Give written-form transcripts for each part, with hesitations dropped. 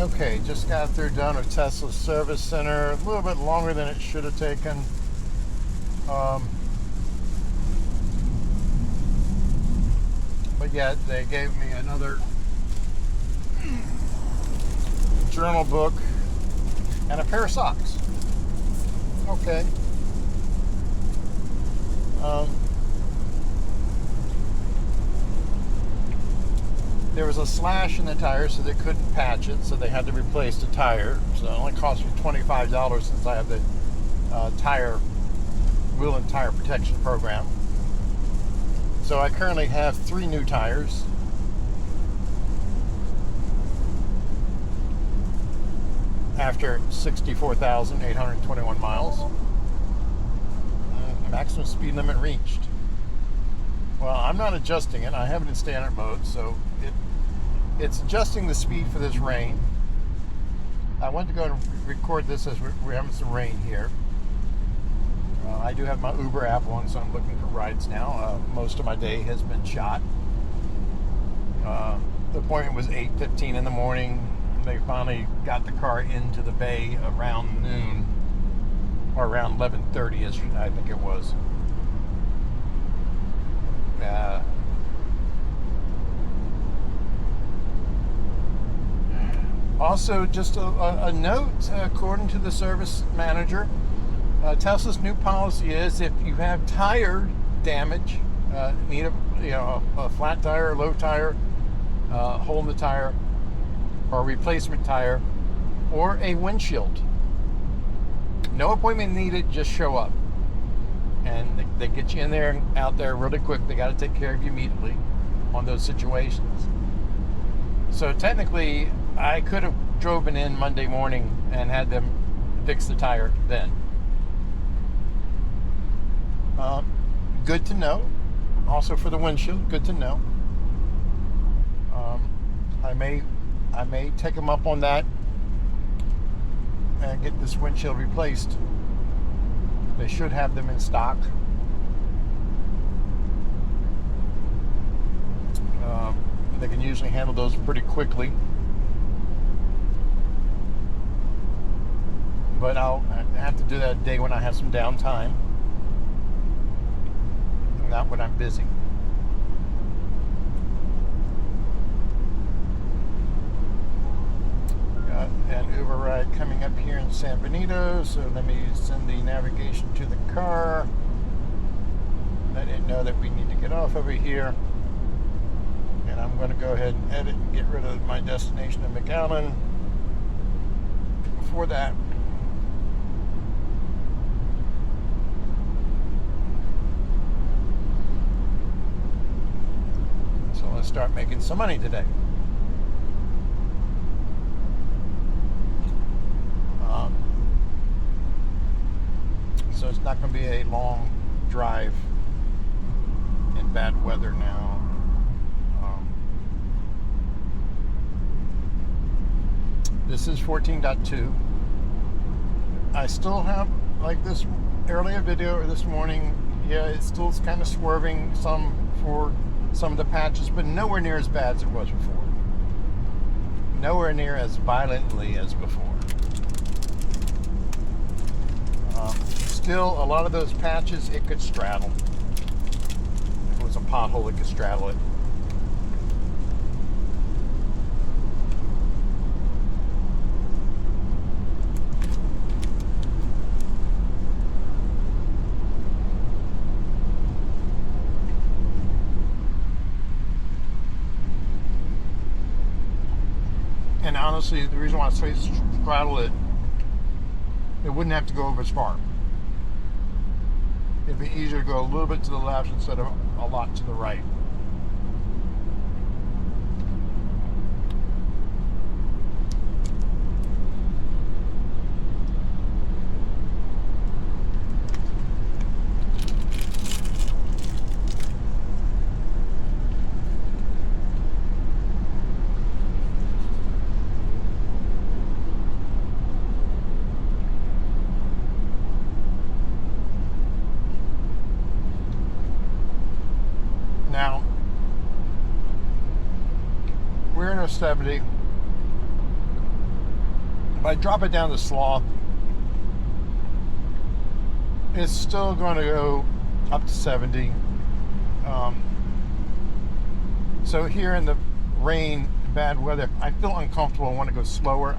Okay, just got through done with Tesla's service center. A little bit longer than it should have taken. But yet they gave me another journal book and a pair of socks. Okay. There was a slash in the tire, so they couldn't patch it, so they had to replace the tire. So it only cost me $25 since I have the wheel and tire protection program. So I currently have 3 new tires. After 64,821 miles. Maximum speed limit reached. Well, I'm not adjusting it. I have it in standard mode, so it's adjusting the speed for this rain. I went to go and record this as we're having some rain here. I do have my Uber app on, so I'm looking for rides now. Most of my day has been shot. The appointment was 8:15 in the morning. They finally got the car into the bay around noon, or around 11:30ish, I think it was. Also, just a note, according to the service manager, Tesla's new policy is if you have tire damage, need a flat tire, low tire, hole in the tire, or a replacement tire, or a windshield. No appointment needed, just show up. And they get you in there and out there really quick. They got to take care of you immediately on those situations. So technically, I could have driven in Monday morning and had them fix the tire then. Good to know. Also for the windshield, good to know. I may take them up on that and get this windshield replaced. They should have them in stock. They can usually handle those pretty quickly. But I'll have to do that a day when I have some downtime, not when I'm busy. Got an Uber ride coming up here in San Benito, so let me send the navigation to the car. Let it know that we need to get off over here. And I'm going to go ahead and edit and get rid of my destination in McAllen for that. So let's start making some money today. So it's not going to be a long drive in bad weather now. This is 14.2. I still have, like this earlier video this morning, yeah, it still is kind of swerving some for some of the patches, but nowhere near as bad as it was before. Nowhere near as violently as before. Still, a lot of those patches, it could straddle. If it was a pothole, it could straddle it. And honestly, the reason why I say straddle it, it wouldn't have to go over as far. It'd be easier to go a little bit to the left instead of a lot to the right. Now, we're in a 70. If I drop it down to sloth, it's still going to go up to 70. So here in the rain, bad weather, I feel uncomfortable. I want to go slower.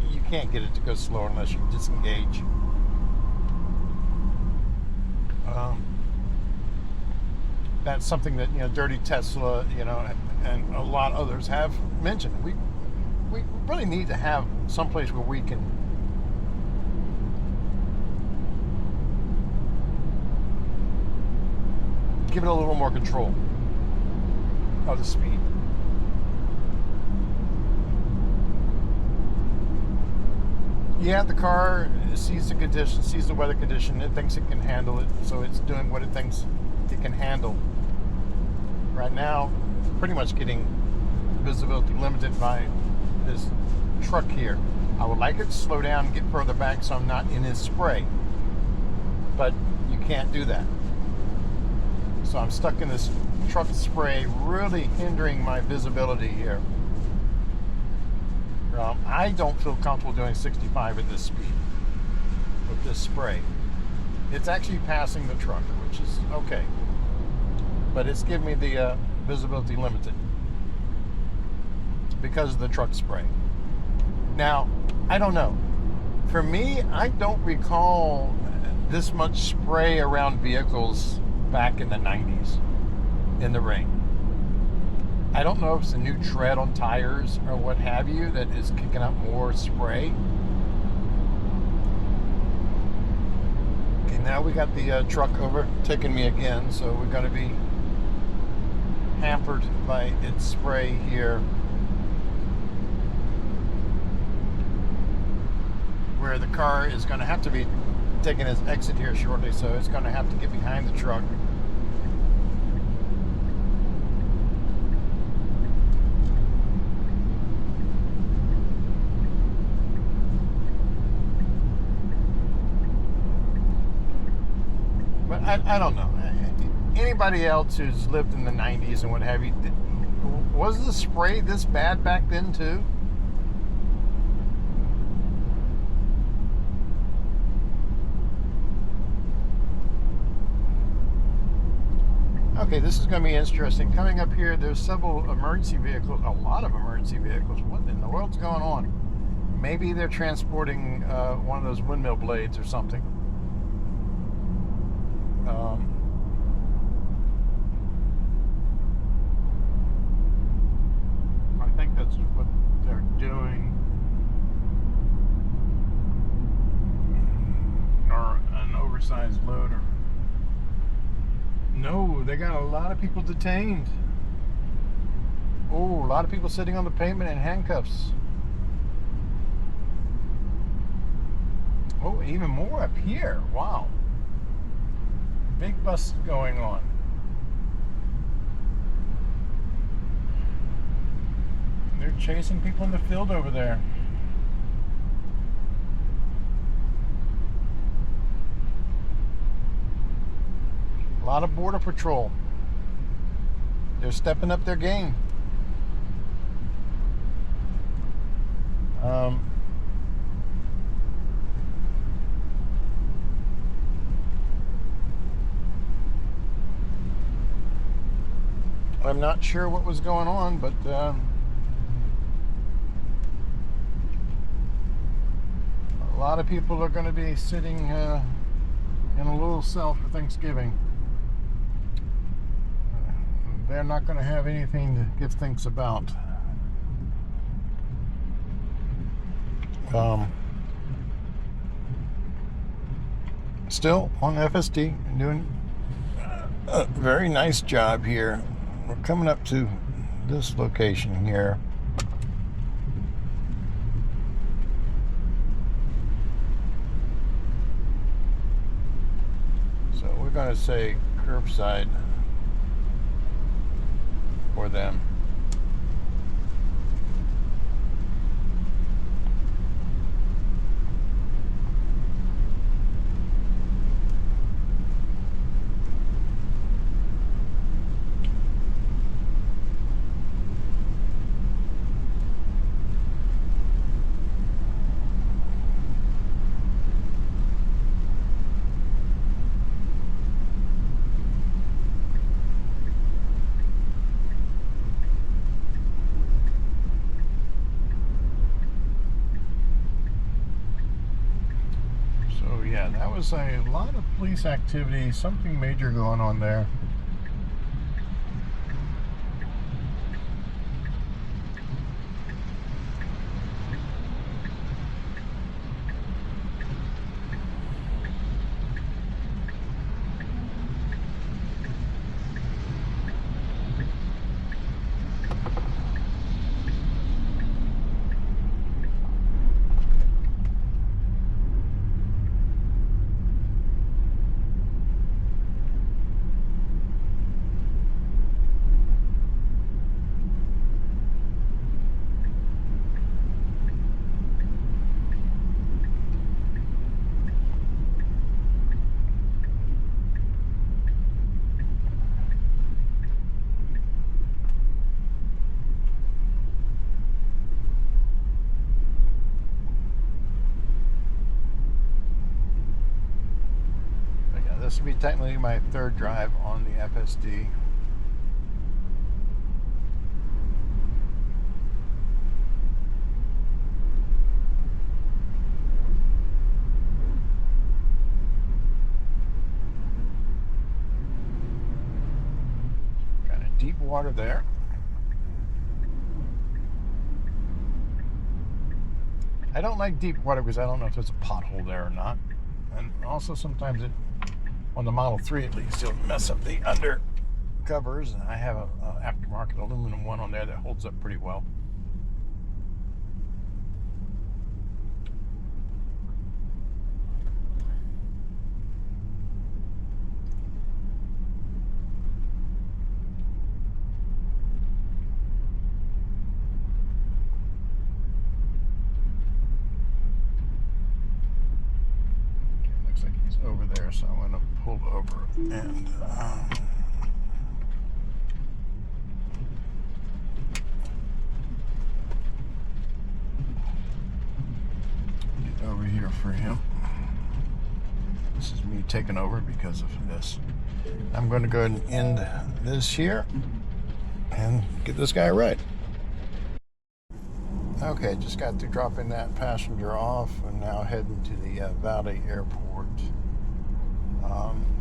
You can't get it to go slower unless you disengage. That's something that, Dirty Tesla, and a lot of others have mentioned. We really need to have someplace where we can give it a little more control of the speed. Yeah, the car sees the condition, sees the weather condition, it thinks it can handle it, so it's doing what it thinks it can handle. Right now, pretty much getting visibility limited by this truck here. I would like it to slow down and get further back so I'm not in his spray, but you can't do that. So I'm stuck in this truck spray, really hindering my visibility here. I don't feel comfortable doing 65 at this speed with this spray. It's actually passing the truck, which is okay, but it's giving me the visibility limited because of the truck spray. Now, I don't know. For me, I don't recall this much spray around vehicles back in the 90s in the rain. I don't know if it's a new tread on tires or what have you that is kicking up more spray. Okay, now we got the truck overtaking me again, so we're going to be hampered by its spray here. Where the car is going to have to be taking its exit here shortly, so it's going to have to get behind the truck. But I don't know. Anybody else who's lived in the 90s and what have you, was the spray this bad back then too? Okay, this is going to be interesting. Coming up here, there's several emergency vehicles, a lot of emergency vehicles. What in the world's going on? Maybe they're transporting one of those windmill blades or something. I think that's what they're doing. Or an oversized loader. No, they got a lot of people detained. Oh, a lot of people sitting on the pavement in handcuffs. Oh, even more up here. Wow. Big bust going on. They're chasing people in the field over there. A lot of border patrol. They're stepping up their game. I'm not sure what was going on, but a lot of people are going to be sitting in a little cell for Thanksgiving. They're not going to have anything to give thanks about. Still on FSD, doing a very nice job here. We're coming up to this location here. So we're going to say curbside for them. Yeah, that was a lot of police activity, something major going on there. This will be technically my third drive on the FSD. Kind of deep water there. I don't like deep water because I don't know if there's a pothole there or not. And also sometimes it, on the Model 3 at least, it'll mess up the under covers. I have a aftermarket aluminum one on there that holds up pretty well. Over there, so I'm going to pull over and get over here for him. This is me taking over because of this. I'm going to go ahead and end this here and get this guy right. Okay, just got to dropping that passenger off and now heading to the Valley Airport.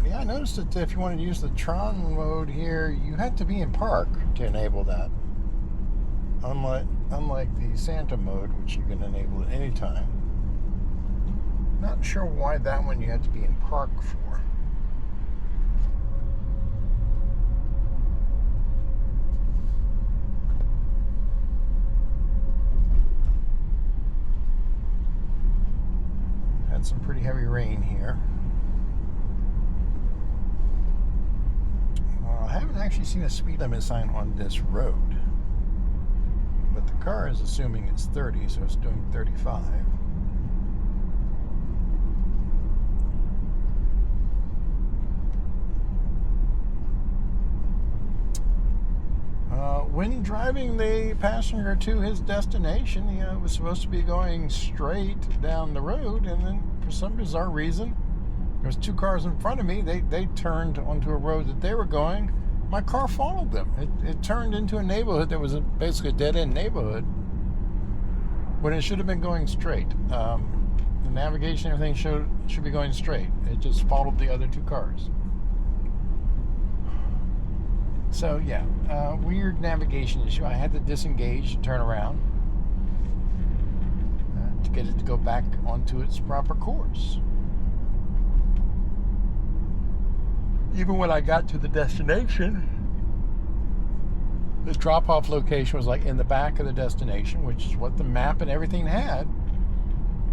Yeah, I noticed that if you want to use the Tron Mode here, you had to be in park to enable that. Unlike the Santa Mode, which you can enable at any time. Not sure why that one you had to be in park for. Had some pretty heavy rain here. I haven't actually seen a speed limit sign on this road, but the car is assuming it's 30, so it's doing 35. When driving the passenger to his destination, it was supposed to be going straight down the road, and then for some bizarre reason, there was two cars in front of me. They turned onto a road that they were going. My car followed them. It turned into a neighborhood that was basically a dead-end neighborhood when it should have been going straight. The navigation, everything should be going straight. It just followed the other two cars. So yeah, weird navigation issue. I had to disengage to turn around to get it to go back onto its proper course. Even when I got to the destination, the drop-off location was like in the back of the destination, which is what the map and everything had.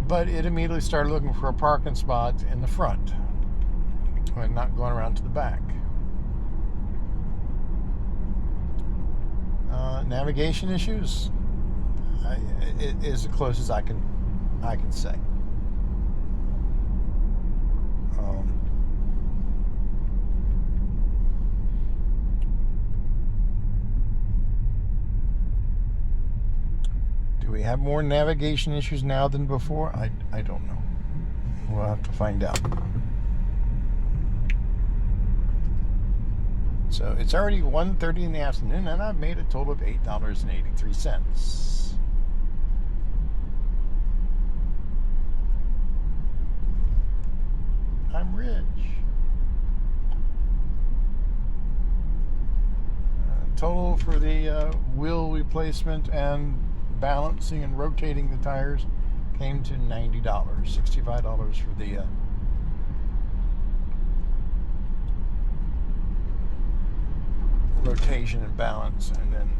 But it immediately started looking for a parking spot in the front and not going around to the back. Navigation issues, it is as close as I can say. Do we have more navigation issues now than before? I don't know. We'll have to find out. So it's already 1:30 in the afternoon, and I've made a total of $8.83. I'm rich. Total for the wheel replacement and balancing and rotating the tires came to $90. $65 for the rotation and balance, and then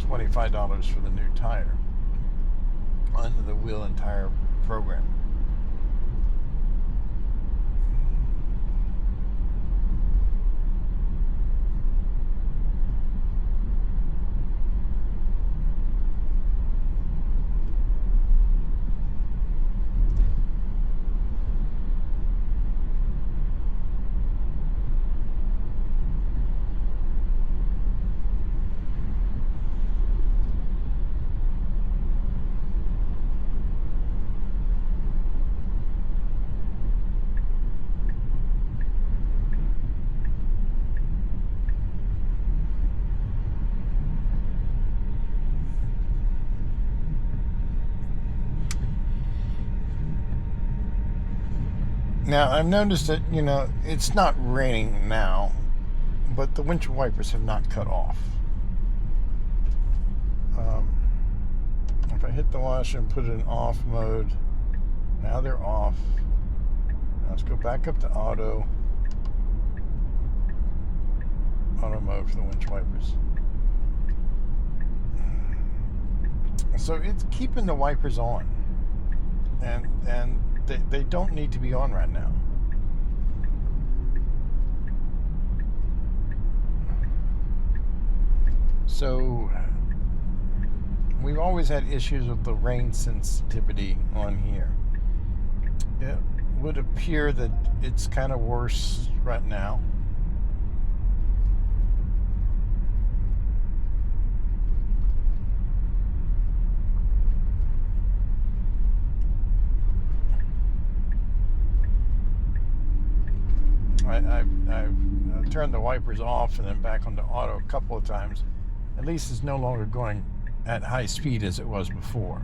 $25 for the new tire under the wheel and tire program. Now, I've noticed that, it's not raining now, but the windshield wipers have not cut off. If I hit the washer and put it in off mode, now they're off. Now let's go back up to auto mode for the windshield wipers. So it's keeping the wipers on, and they don't need to be on right now. So we've always had issues with the rain sensitivity on here. It would appear that it's kind of worse right now. I've turned the wipers off and then back onto auto a couple of times. At least it's no longer going at high speed as it was before.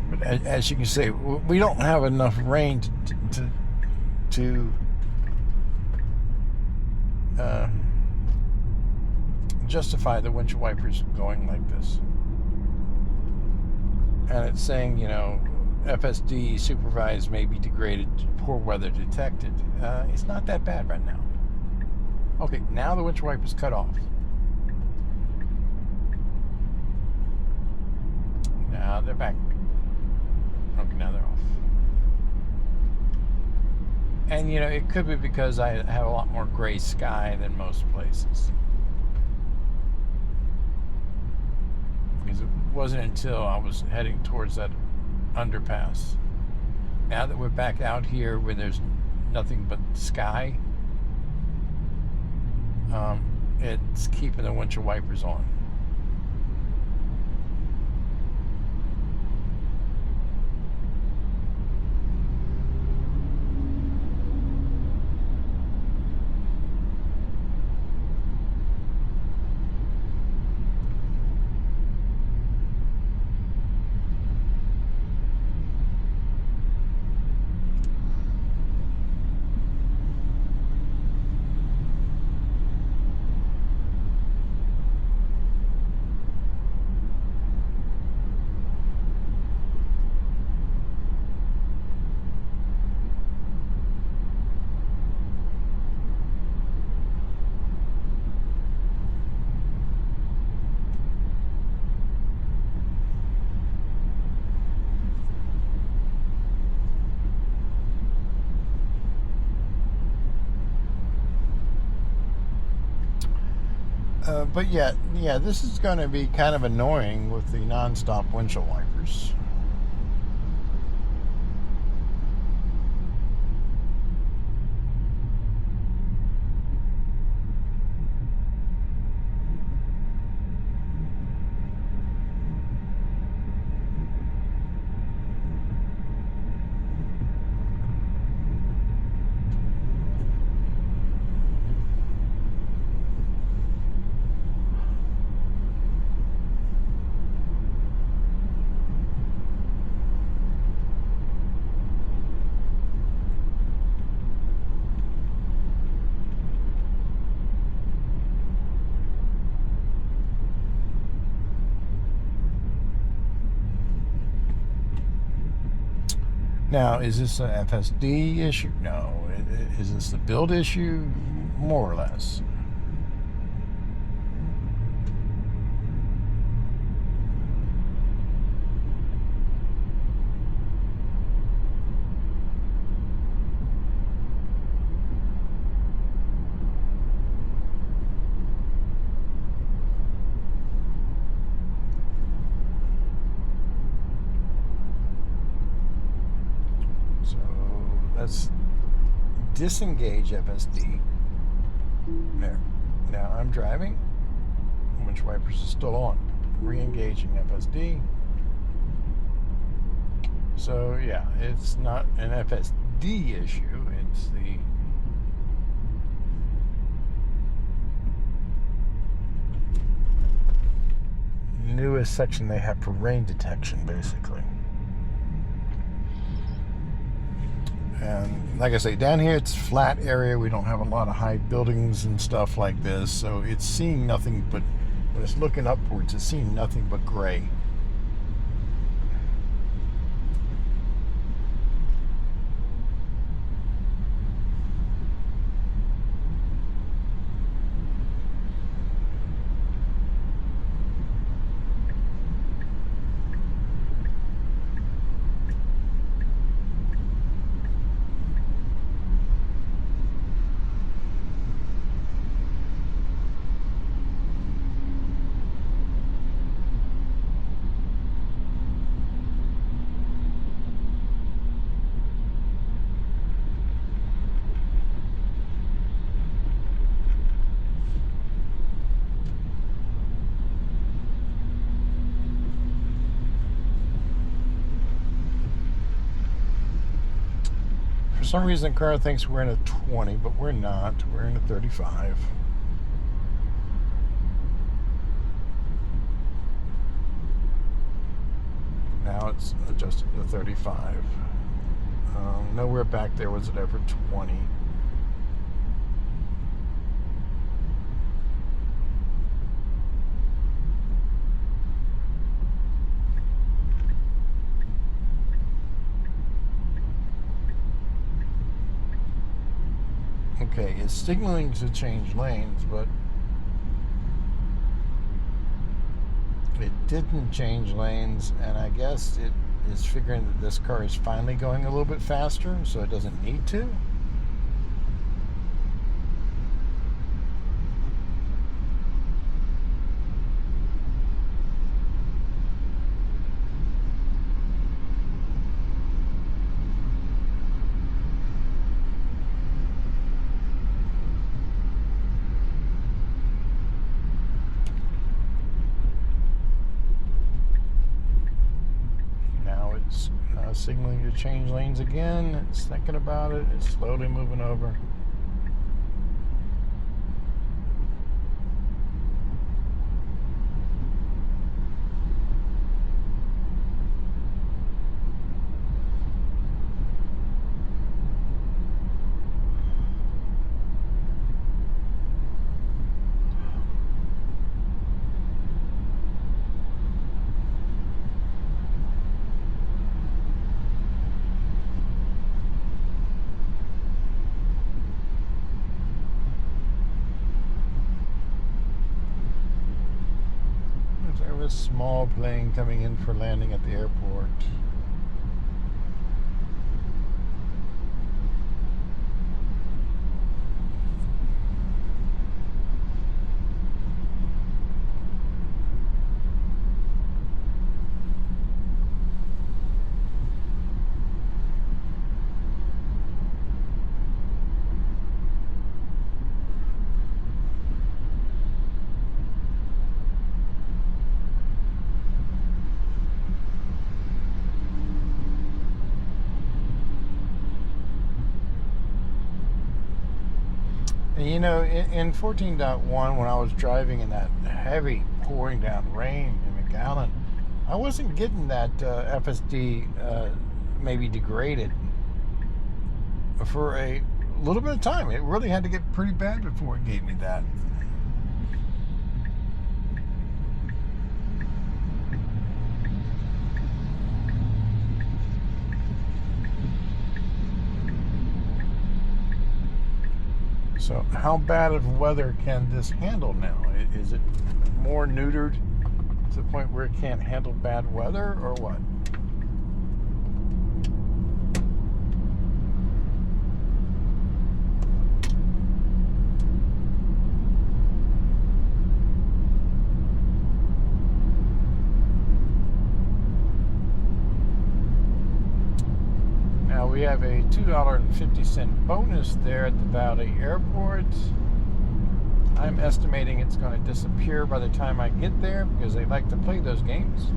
But as you can see, we don't have enough rain to justify the windshield wipers going like this. And it's saying, FSD supervised may be degraded, poor weather detected. It's not that bad right now. Okay, now the windshield wipers cut off. Now they're back. Okay, now they're off. And it could be because I have a lot more gray sky than most places. Because it wasn't until I was heading towards that underpass. Now that we're back out here where there's nothing but sky, it's keeping the windshield wipers on. But yeah, this is going to be kind of annoying with the non-stop windshield wipers. Now, is this an FSD issue? No. Is this a build issue? More or less. Let's disengage FSD. There. Now I'm driving. Windshield wipers are still on. Re-engaging FSD. So yeah, it's not an FSD issue. It's the newest section they have for rain detection, basically. And like I say, down here it's flat area. We don't have a lot of high buildings and stuff like this, so it's seeing nothing but, when it's looking upwards, it's seeing nothing but gray. For some reason the car thinks we're in a 20, but we're not. We're in a 35. Now it's adjusted to 35. Nowhere back there was it ever 20. Okay, it's signaling to change lanes, but it didn't change lanes, and I guess it is figuring that this car is finally going a little bit faster, so it doesn't need to. Signaling to change lanes again. It's thinking about it. It's slowly moving over. Small plane coming in for landing at the airport. You know, in 14.1, when I was driving in that heavy pouring down rain in McAllen, I wasn't getting that FSD maybe degraded for a little bit of time. It really had to get pretty bad before it gave me that. So how bad of weather can this handle now? Is it more neutered to the point where it can't handle bad weather, or what? Now we have a $2.50 bonus there at the Valley Airport. I'm estimating it's going to disappear by the time I get there because they like to play those games.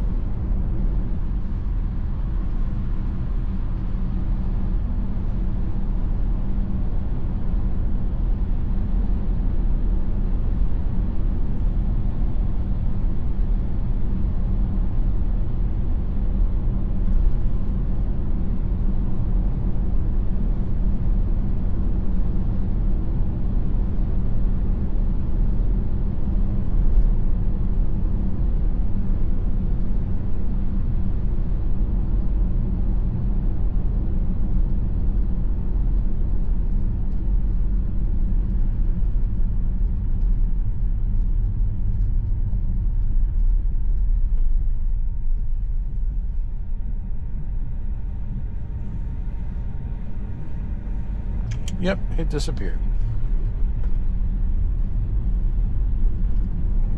Yep, it disappeared.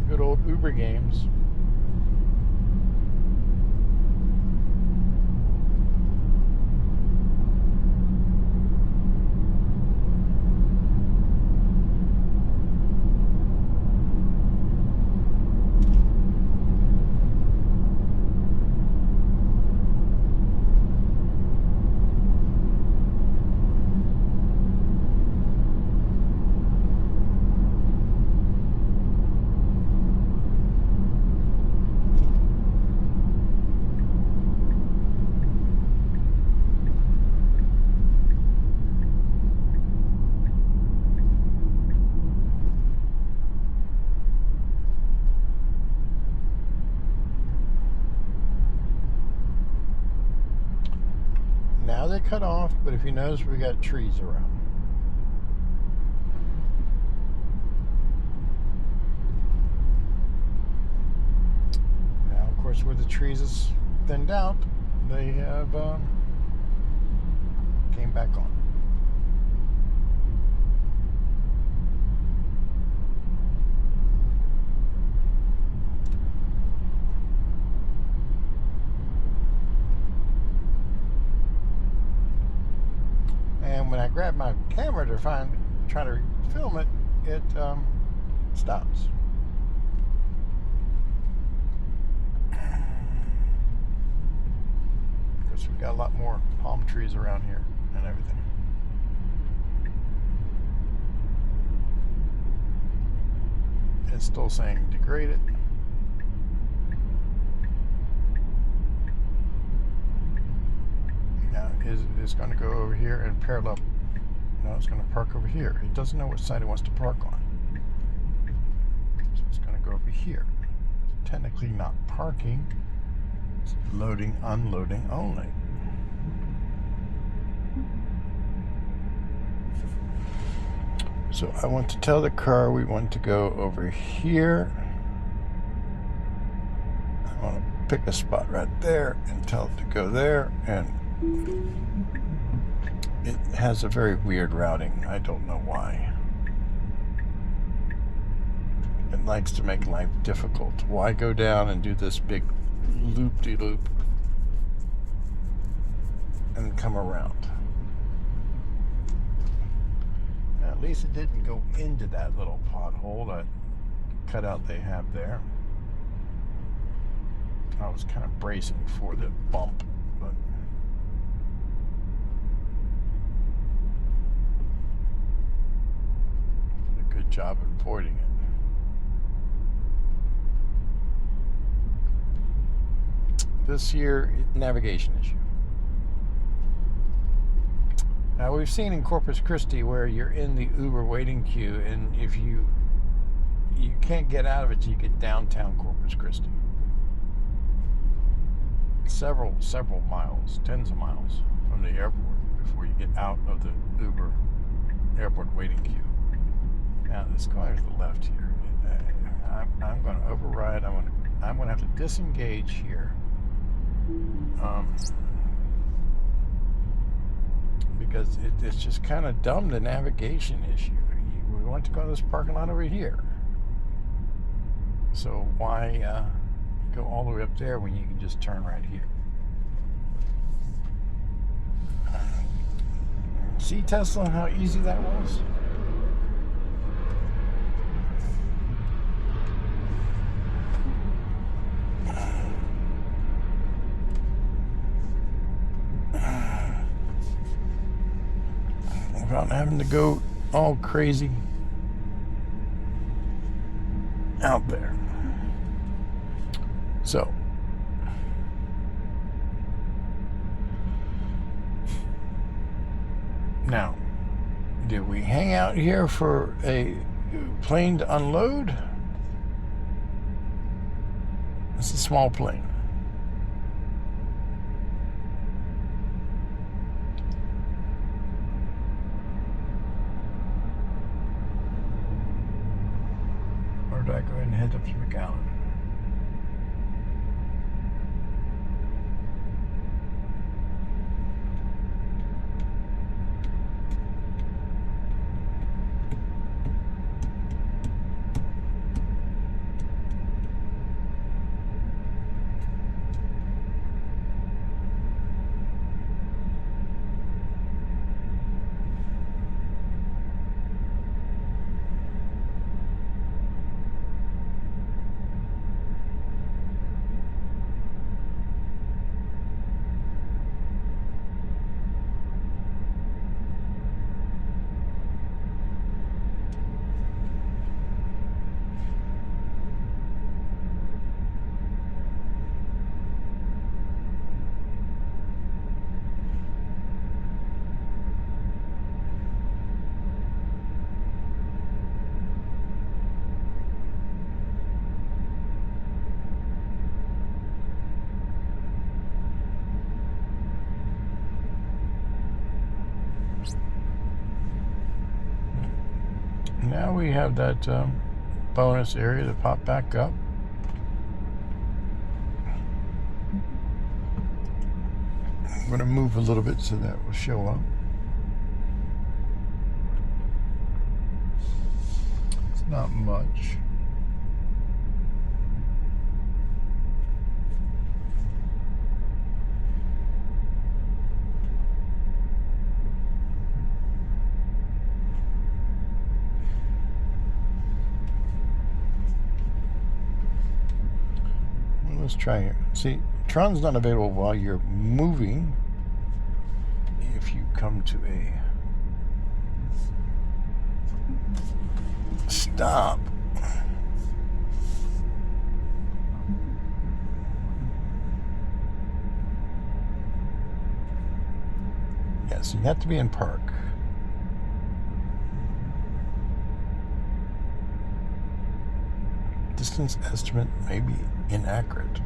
Good old Uber games. Now they cut off, but if you notice, we got trees around. Now, of course, where the trees is thinned out, they have came back on. And when I grab my camera to try to film it, it stops. Because we've got a lot more palm trees around here and everything. It's still saying degraded. Is going to go over here and parallel. No, it's going to park over here. It doesn't know which side it wants to park on. So it's going to go over here. It's technically not parking. It's loading, unloading only. So I want to tell the car we want to go over here. I want to pick a spot right there and tell it to go there, and it has a very weird routing. I don't know why. It likes to make life difficult. Why go down and do this big loop-de-loop and come around? Now, at least it didn't go into that little pothole, that cutout they have there. I was kind of bracing for the bump, but a good job avoiding it. This here, navigation issue. Now, we've seen in Corpus Christi where you're in the Uber waiting queue, and if you can't get out of it till you get downtown Corpus Christi. Several miles, tens of miles from the airport before you get out of the Uber airport waiting queue. Now let's go to the left here. I'm going to override. I'm going to have to disengage here. Because it's just kind of dumb, the navigation issue. We want to go to this parking lot over here. So why go all the way up there when you can just turn right here? See, Tesla, how easy that was? Without having to go all crazy out there. So now, did we hang out here for a plane to unload? It's a small plane. Or do I go ahead and head up to McAllen? Now we have that bonus area to pop back up. I'm going to move a little bit so that will show up. It's not much. Let's try here. See, Tron's not available while you're moving. If you come to a stop, yes, you have to be in park. Distance estimate may be inaccurate.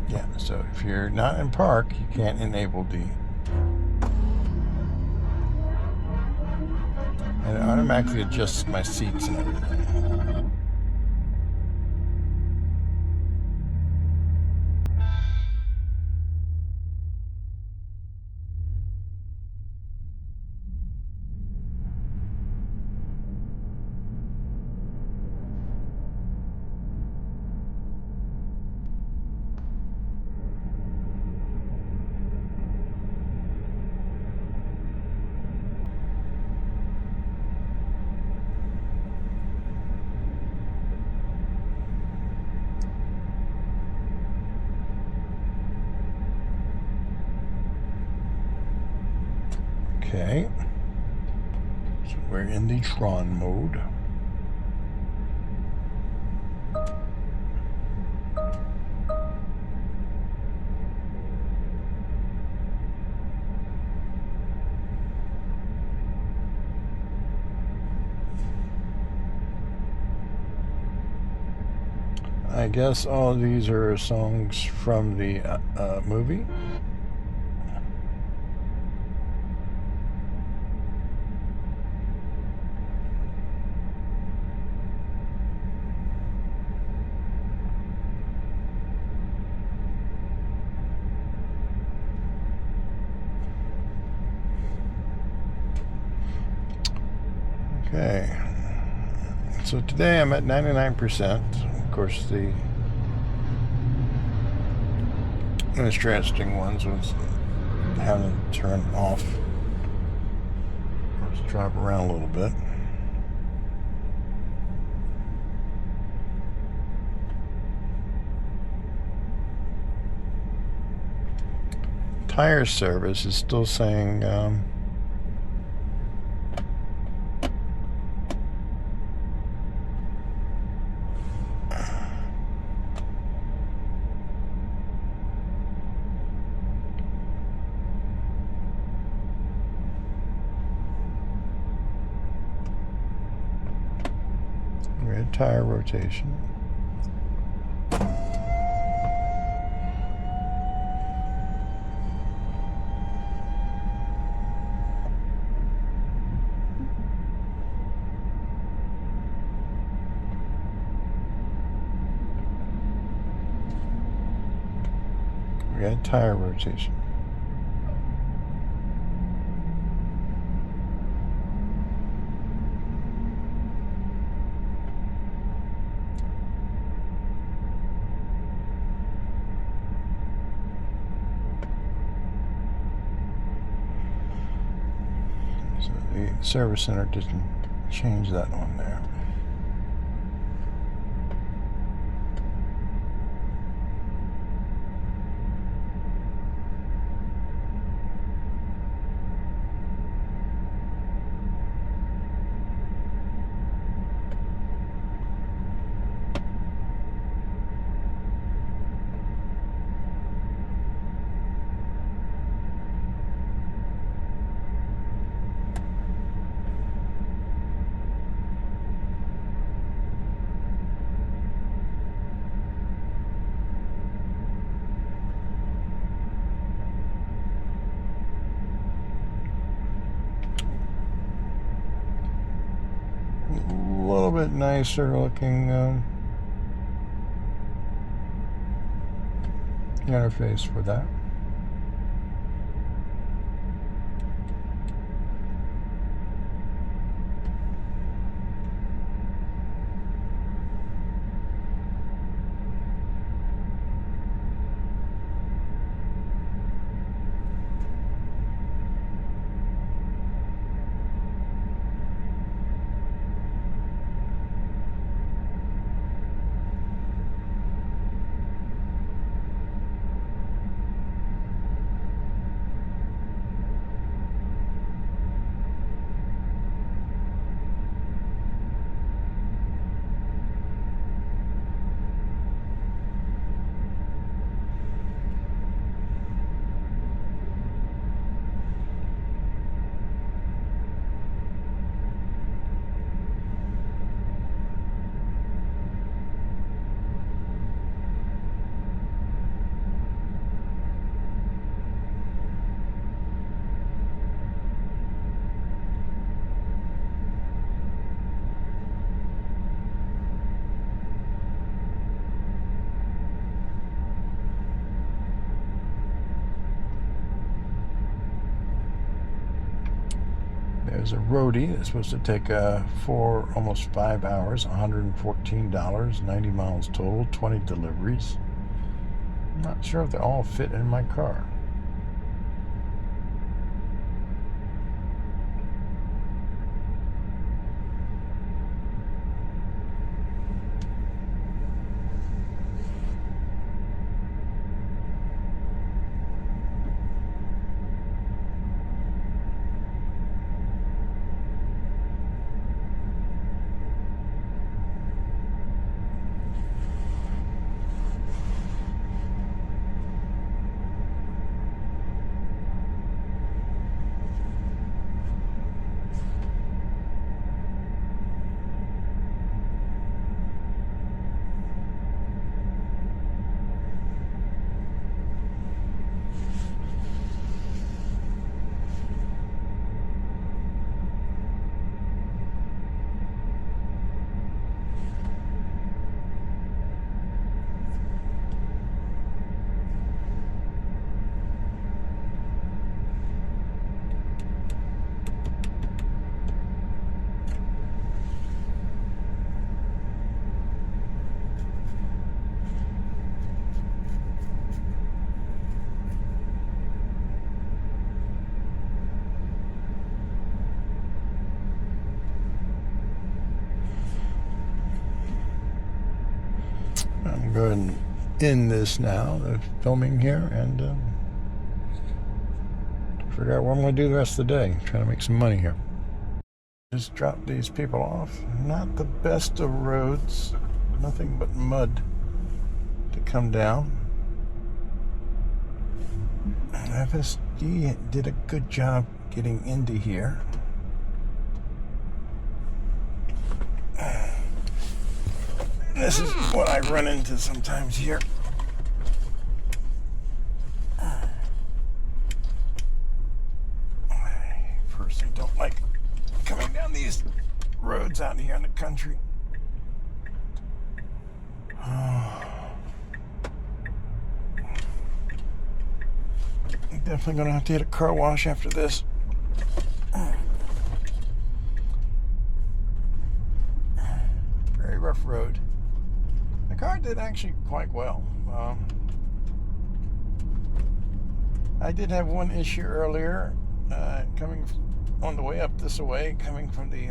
Yeah, so if you're not in park, you can't enable the... And it automatically adjusts my seats and everything. Okay, so we're in the Tron mode. I guess all of these are songs from the movie. Okay. So today I'm at 99%. Of course, the most interesting ones was having to turn off. Let's drive around a little bit. Tire service is still saying red tire rotation. Red tire rotation. So the service center didn't change that on there. A little bit nicer looking interface for that. There's a Roadie that's supposed to take almost 5 hours, $114, 90 miles total, 20 deliveries. I'm not sure if they all fit in my car. I'm going to end this now, the filming here, and figure out what I'm going to do the rest of the day. Trying to make some money here. Just drop these people off. Not the best of roads. Nothing but mud to come down. FSD did a good job getting into here. This is what I run into sometimes here. I personally don't like coming down these roads out here in the country. Definitely gonna have to hit a car wash after this. Very rough road. The car did actually quite well. I did have one issue earlier, coming on the way up this way, coming from the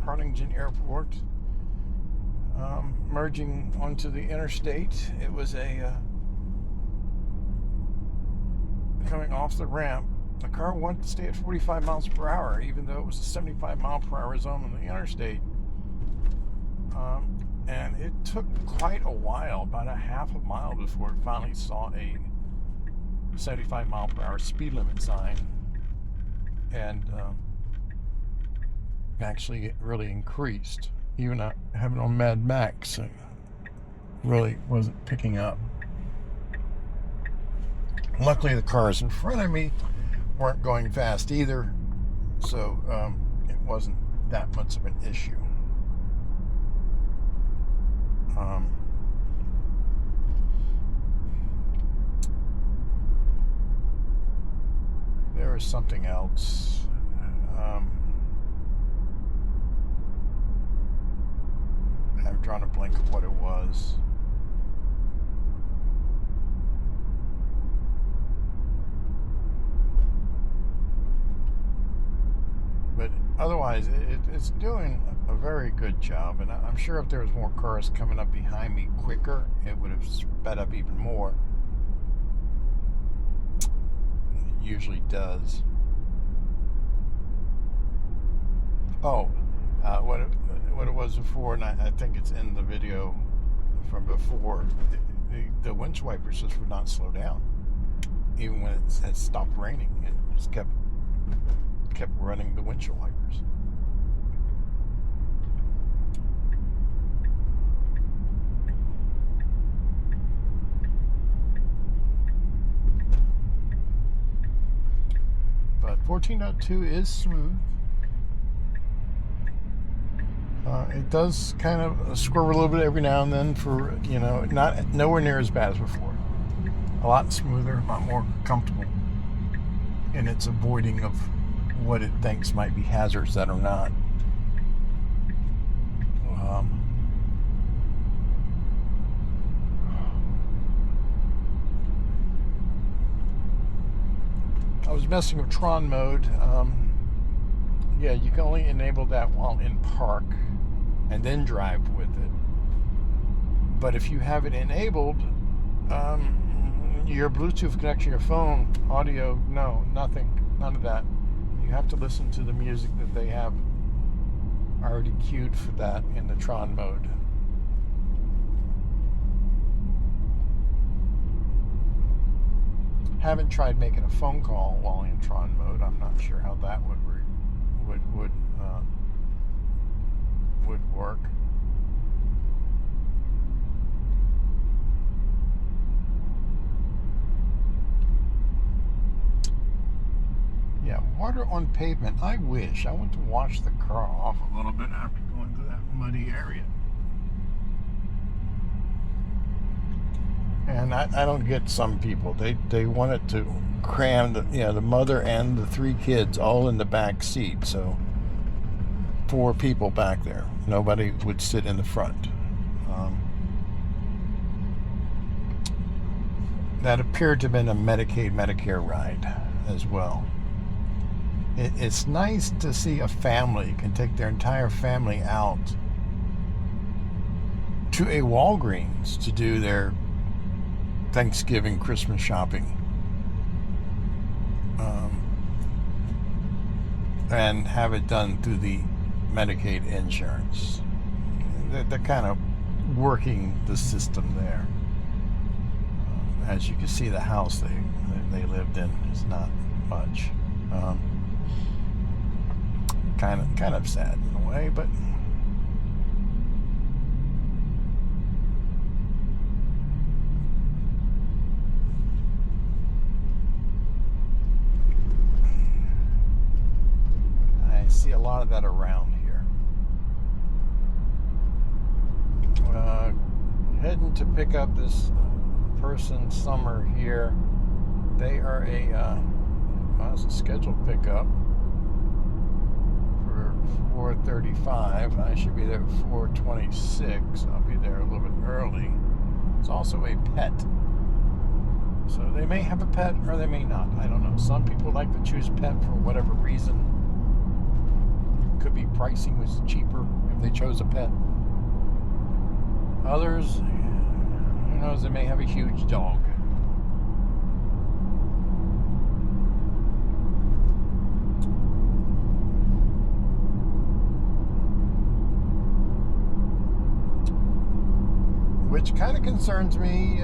Harlingen Airport, merging onto the interstate. It was coming off the ramp. The car wanted to stay at 45 miles per hour, even though it was a 75 mile per hour zone on the interstate. And it took quite a while, about a half a mile, before it finally saw a 75 mile per hour speed limit sign. And actually it really increased. Even having on Mad Max, it really wasn't picking up. Luckily the cars in front of me weren't going fast either, so it wasn't that much of an issue. There was something else. I've drawn a blank of what it was. But otherwise, it's doing a very good job, and I'm sure if there was more cars coming up behind me quicker, it would have sped up even more. It usually does. Oh, what it was before, and I think it's in the video from before, the windshield wipers just would not slow down. Even when it had stopped raining, it just kept running the windshield wipers. But 14.2 is smooth. It does kind of squirm a little bit every now and then for, nowhere near as bad as before. A lot smoother, a lot more comfortable in its avoiding of what it thinks might be hazards that are not. I was messing with Tron Mode. Yeah, you can only enable that while in park and then drive with it. But if you have it enabled, your Bluetooth connection, your phone, audio, no, nothing, none of that. You have to listen to the music that they have already queued for that in the Tron Mode. Haven't tried making a phone call while in Tron Mode. I'm not sure how that would work. Yeah, water on pavement. I wish. I want to wash the car off a little bit after going to that muddy area. And I don't get some people. They want it to cram the mother and the 3 kids all in the back seat. So 4 people back there. Nobody would sit in the front. That appeared to have been a Medicaid, Medicare ride as well. It's nice to see a family can take their entire family out to a Walgreens to do their Thanksgiving, Christmas shopping. And have it done through the Medicaid insurance. They're kind of working the system there. As you can see, the house they lived in is not much. Kind of sad in a way, but I see a lot of that around here. Heading to pick up this person Summer here. They are it's a scheduled pickup for 4:35. I should be there at 4:26. I'll be there a little bit early. It's also a pet, so they may have a pet or they may not. I don't know. Some people like to choose pet for whatever reason. Could be pricing was cheaper if they chose a pet. Others, who knows, they may have a huge dog. Which kind of concerns me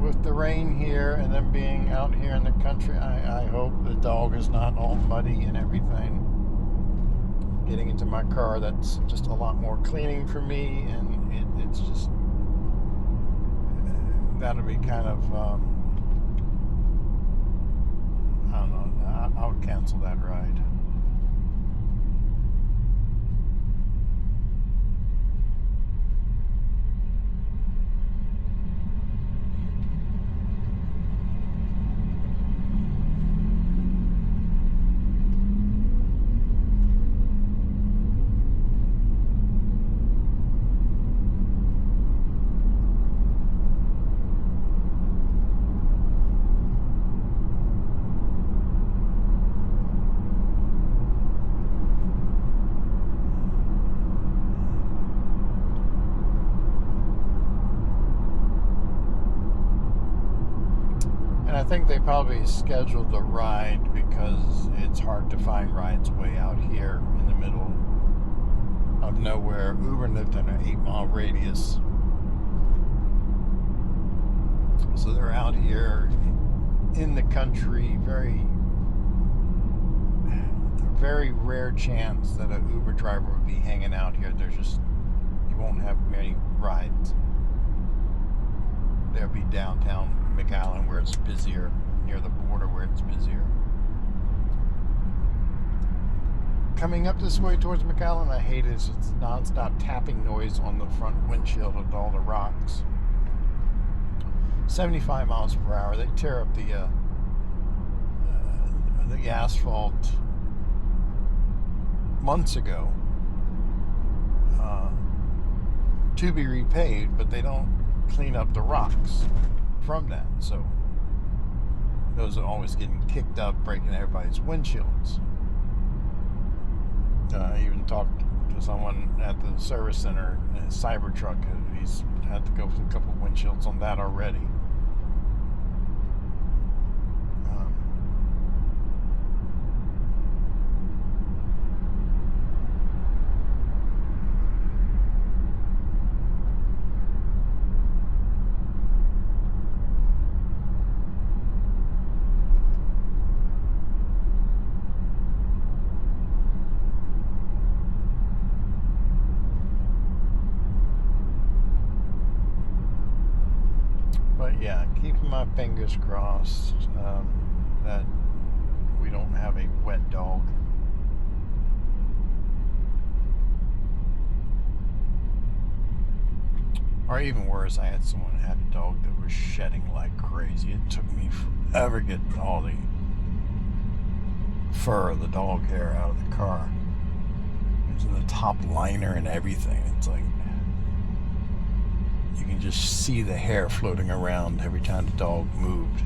with the rain here and them being out here in the country. I hope the dog is not all muddy and everything. Getting into my car, that's just a lot more cleaning for me, and it's just that'll be kind of I don't know. I would cancel that ride. I think they probably scheduled the ride because it's hard to find rides way out here in the middle of nowhere. Uber lived in an 8-mile radius. So they're out here in the country. Very rare chance that an Uber driver would be hanging out here. You won't have many rides. There'll be downtown McAllen where it's busier, near the border where it's busier. Coming up this way towards McAllen, I hate it. It's non-stop tapping noise on the front windshield with all the rocks. 75 miles per hour. They tear up the asphalt months ago to be repaved, but they don't clean up the rocks from that, so those are always getting kicked up, breaking everybody's windshields. I even talked to someone at the service center, a Cybertruck. He's had to go through a couple of windshields on that already. Yeah, keeping my fingers crossed that we don't have a wet dog. Or even worse, I had someone that had a dog that was shedding like crazy. It took me forever getting all the fur, the dog hair out of the car. It was in the top liner and everything. It's like you can just see the hair floating around every time the dog moved.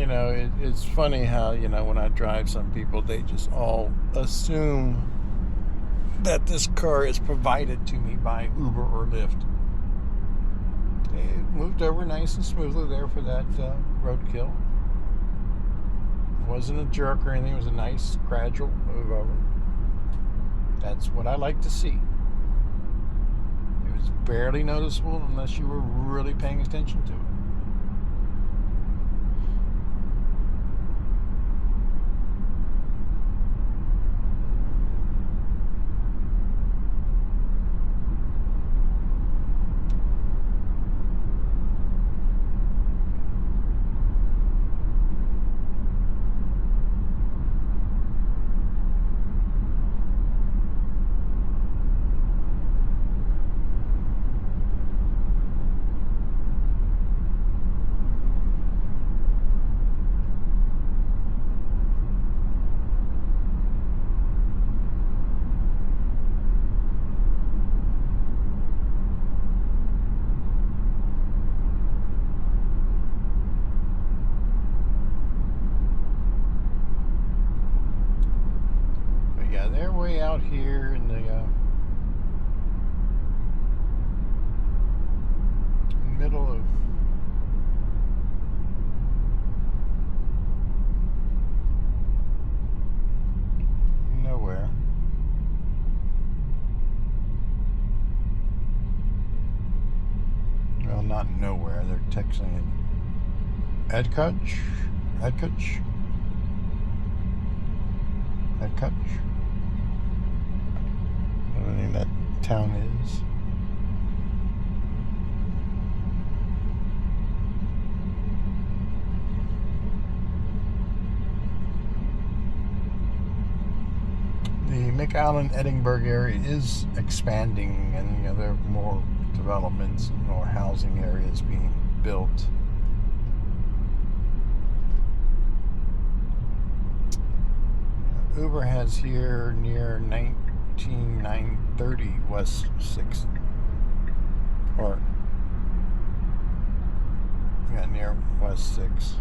you know, it's funny how, you know, when I drive, some people, they just all assume that this car is provided to me by Uber or Lyft. It moved over nice and smoothly there for that roadkill. It wasn't a jerk or anything. It was a nice, gradual move over. That's what I like to see. It was barely noticeable unless you were really paying attention to it. Yeah, they're way out here in the middle of nowhere. Well, not nowhere. They're texting in Edcutch. I don't think that town is. The McAllen Edinburgh area is expanding, and you know, there are more developments, more housing areas being built. Uber has here near 19930 West 6th, or yeah, near West 6th.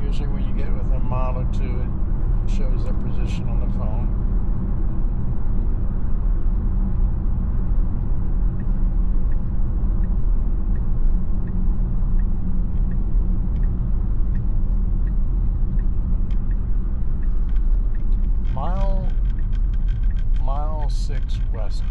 Usually when you get within a mile or two, it shows their position on the phone. Mile 6 west.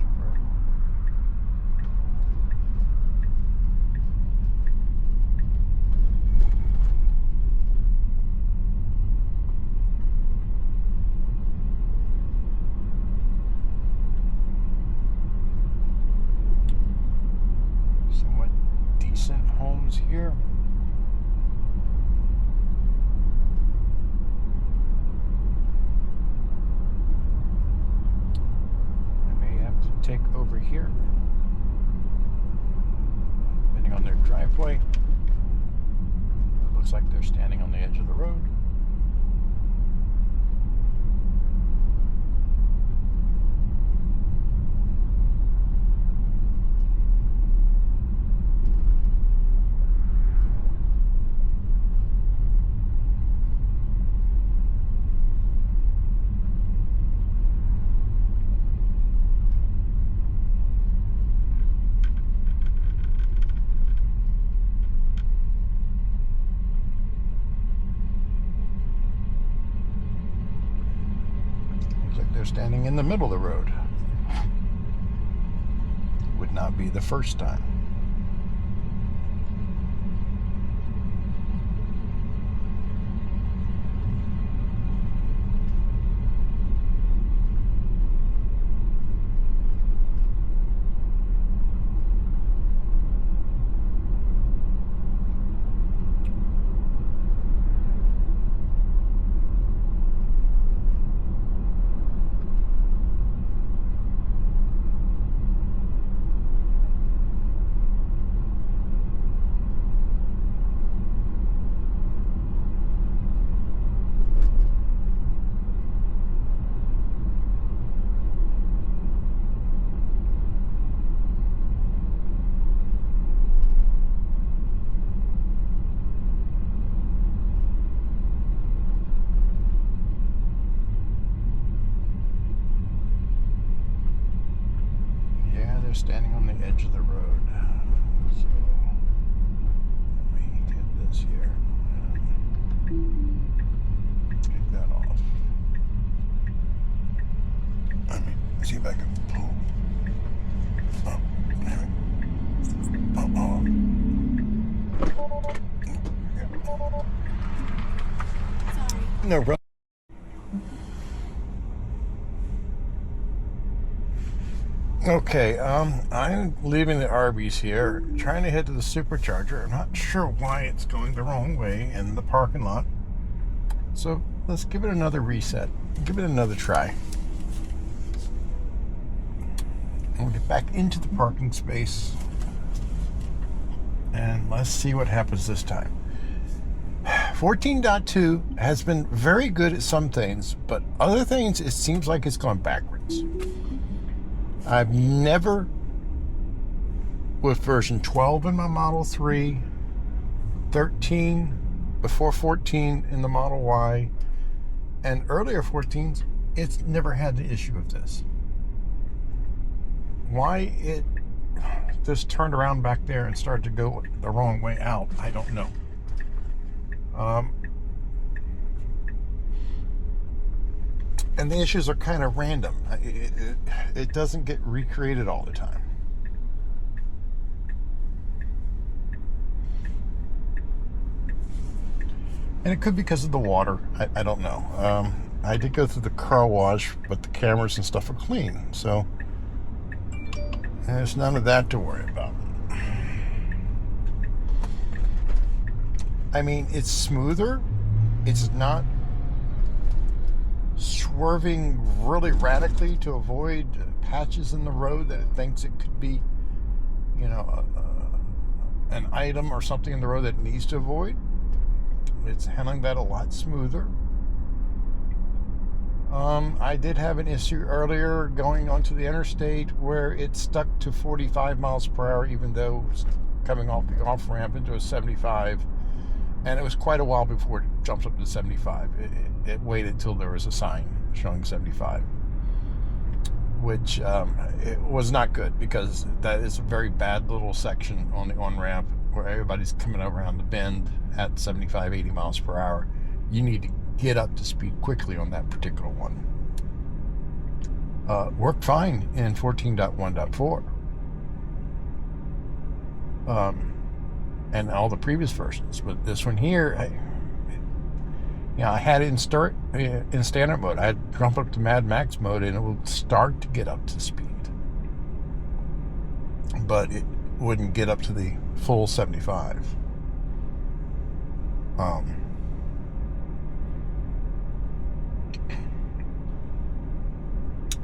Here. I may have to take over here, depending on their driveway. It looks like they're standing on the edge of the road. they're standing in the middle of the road. Would not be the first time. Standing on the edge of the road. So let me hit this here and take that off. Let me see if I can pull. Oh, there we go. Sorry. No problem. Okay, I'm leaving the Arby's here, trying to head to the supercharger. I'm not sure why it's going the wrong way in the parking lot. So let's give it another reset. Give it another try. We'll get back into the parking space and let's see what happens this time. 14.2 has been very good at some things, but other things it seems like it's gone backwards. I've never, with version 12 in my Model 3, 13, before 14 in the Model Y, and earlier 14s, it's never had the issue of this. Why it just turned around back there and started to go the wrong way out, I don't know. And the issues are kind of random. It doesn't get recreated all the time. And it could be because of the water. I don't know. I did go through the car wash, but the cameras and stuff are clean. So there's none of that to worry about. I mean, it's smoother. It's not swerving really radically to avoid patches in the road that it thinks it could be, you know, an item or something in the road that it needs to avoid. It's handling that a lot smoother. I did have an issue earlier going onto the interstate where it stuck to 45 miles per hour even though it was coming off the off ramp into a 75. And it was quite a while before it jumped up to 75. It waited till there was a sign showing 75, which it was not good because that is a very bad little section on the on-ramp where everybody's coming around the bend at 75, 80 miles per hour. You need to get up to speed quickly on that particular one. Worked fine in 14.1.4. And all the previous versions, but this one here, I had it in standard mode. I had to jump up to Mad Max mode, and it would start to get up to speed, but it wouldn't get up to the full 75.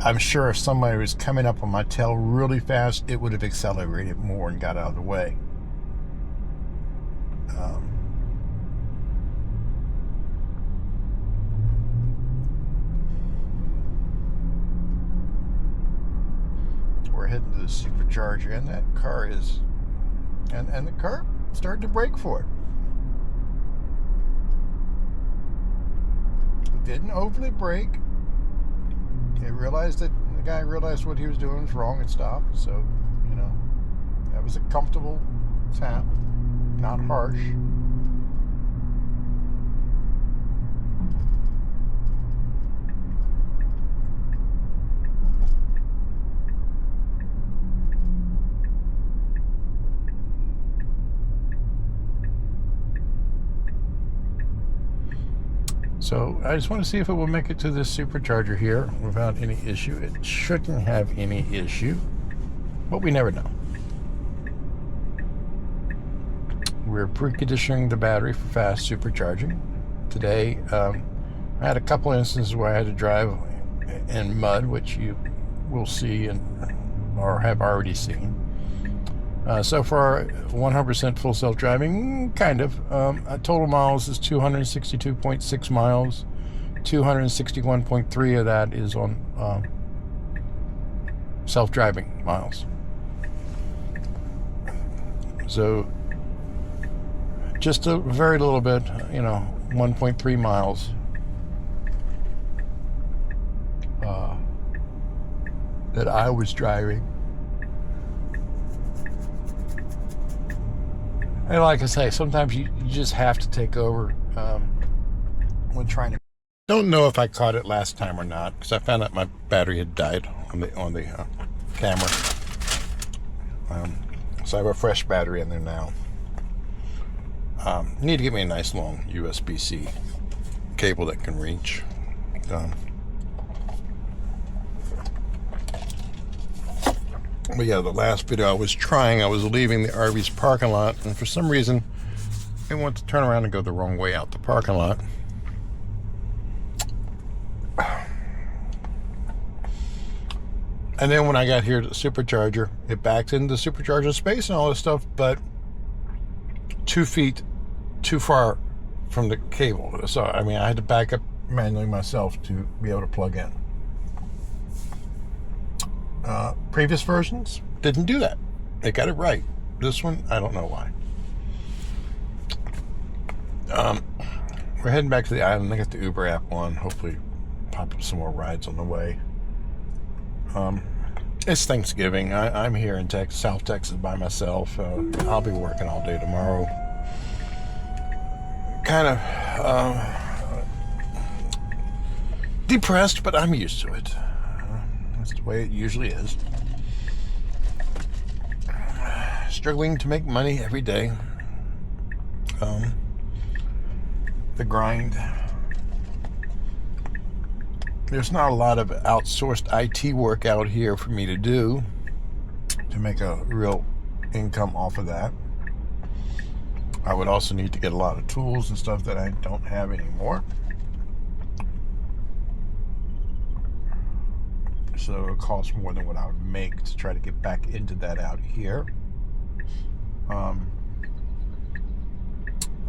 I'm sure if somebody was coming up on my tail really fast, it would have accelerated more and got out of the way. We're heading to the supercharger, and that car is, and the car started to brake for it. It didn't overly brake. It realized that the guy realized what he was doing was wrong and stopped. So, that was a comfortable tap, not harsh. So I just want to see if it will make it to this supercharger here without any issue. It shouldn't have any issue, but we never know. We're preconditioning the battery for fast supercharging. Today, I had a couple instances where I had to drive in mud, which you will see or have already seen. So far, 100% full self-driving, kind of. Total miles is 262.6 miles. 261.3 of that is on self-driving miles. So just a very little bit, 1.3 miles that I was driving. And like I say, sometimes you just have to take over when trying to. Don't know if I caught it last time or not, because I found out my battery had died on the camera. So I have a fresh battery in there now. Need to get me a nice long USB-C cable that can reach. But yeah, the last video I was leaving the Arby's parking lot, and for some reason I want to turn around and go the wrong way out the parking lot. And then when I got here to the supercharger, it backed into the supercharger space and all this stuff, but 2 feet too far from the cable. So, I mean, I had to back up manually myself to be able to plug in. Previous versions didn't do that. They got it right. This one, I don't know why. We're heading back to the island. I got the Uber app on. Hopefully pop up some more rides on the way. It's Thanksgiving. I'm here in South Texas by myself. I'll be working all day tomorrow. Kind of depressed, but I'm used to it. That's the way it usually is. Struggling to make money every day. The grind. There's not a lot of outsourced IT work out here for me to do to make a real income off of that. I would also need to get a lot of tools and stuff that I don't have anymore. So it costs more than what I would make to try to get back into that out here.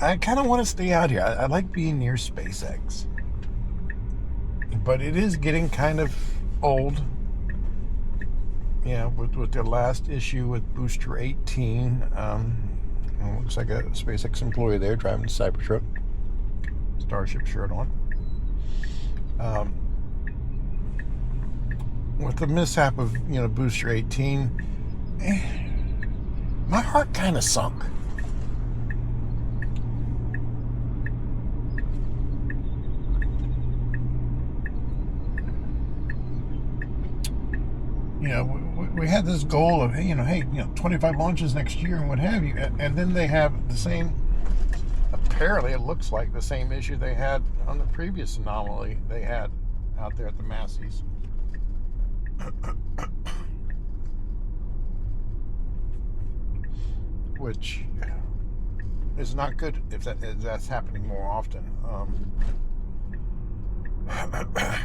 I kind of want to stay out here. I like being near SpaceX. But it is getting kind of old. Yeah, with their last issue with Booster 18. Looks like a SpaceX employee there driving a Cybertruck. Starship shirt on. With the mishap of, Booster 18, my heart kind of sunk. We had this goal of, hey, 25 launches next year and what have you, and then they have the same, apparently it looks like the same issue they had on the previous anomaly they had out there at the Massey's. Which is not good if that's happening more often.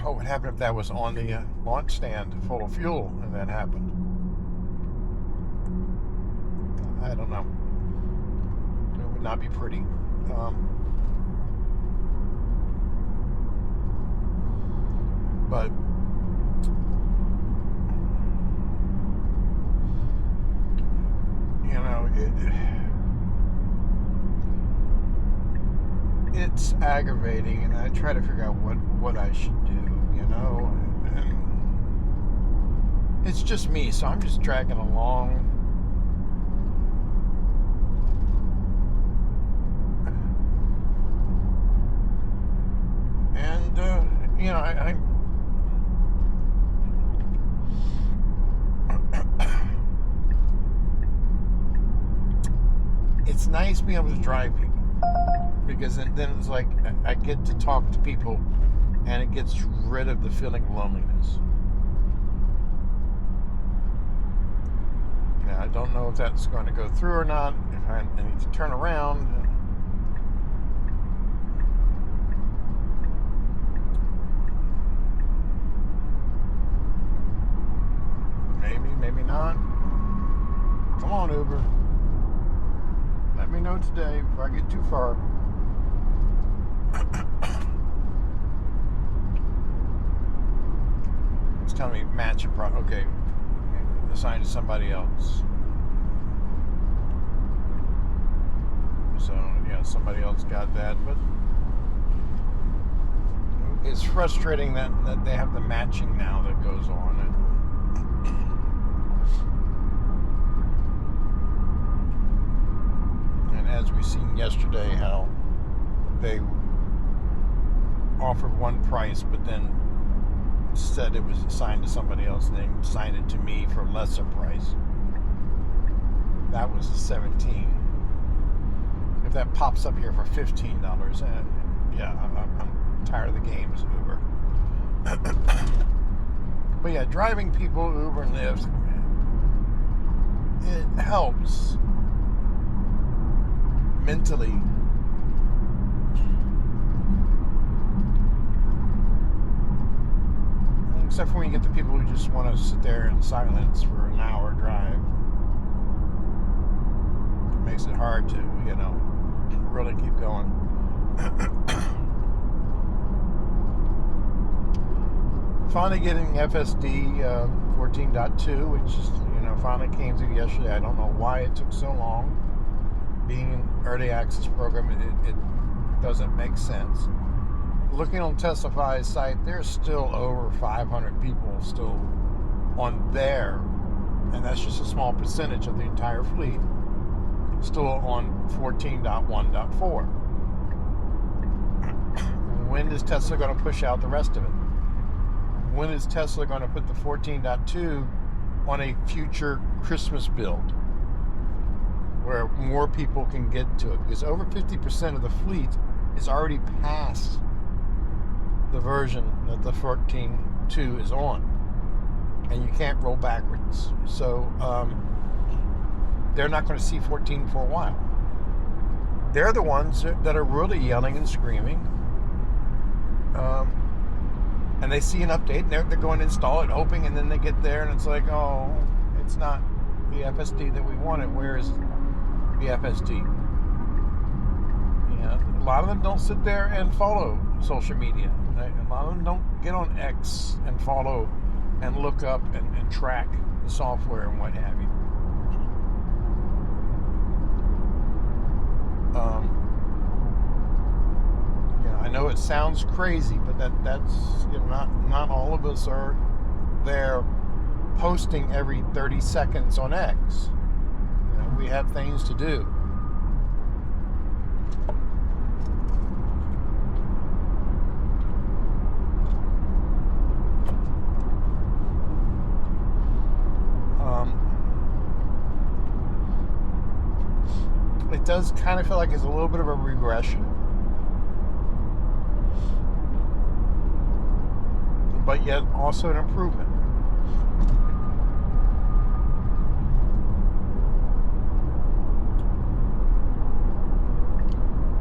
What would happen if that was on the launch stand full of fuel and that happened? I don't know. It would not be pretty. But it's aggravating, and I try to figure out what I should do, and it's just me, so I'm just dragging along. And it's nice being able to drive people. because then it's like I get to talk to people, and it gets rid of the feeling of loneliness. Now, I don't know if that's going to go through or not. If I need to turn around. Maybe not. Come on, Uber. Let me know today before I get too far. It's telling me match a okay. Assigned to somebody else. So yeah, somebody else got that, but it's frustrating that they have the matching now that goes on. And as we seen yesterday, how they offered one price, but then said it was assigned to somebody else, and then signed it to me for a lesser price. That was a 17. If that pops up here for $15, yeah, I'm tired of the games, Uber. But yeah, driving people, Uber and Lyft, it helps mentally. Except for when you get the people who just want to sit there in silence for an hour drive. It makes it hard to, really keep going. Finally getting FSD 14.2, which is, finally came through yesterday. I don't know why it took so long. Being an early access program, it doesn't make sense. Looking on Teslafy's site, there's still over 500 people still on there, and that's just a small percentage of the entire fleet, still on 14.1.4. When is Tesla going to push out the rest of it? When is Tesla going to put the 14.2 on a future Christmas build where more people can get to it? Because over 50% of the fleet is already past the version that the 14.2 is on, and you can't roll backwards. So they're not going to see 14 for a while. They're the ones that are really yelling and screaming, and they see an update, and they're going to install it, hoping, and then they get there, and it's like, oh, it's not the FSD that we wanted. Where is the FSD? A lot of them don't sit there and follow social media. A lot of them don't get on X and follow and look up and track the software and what have you. I know it sounds crazy, but that's not all of us are there posting every 30 seconds on X. We have things to do. It does kind of feel like it's a little bit of a regression, but yet also an improvement.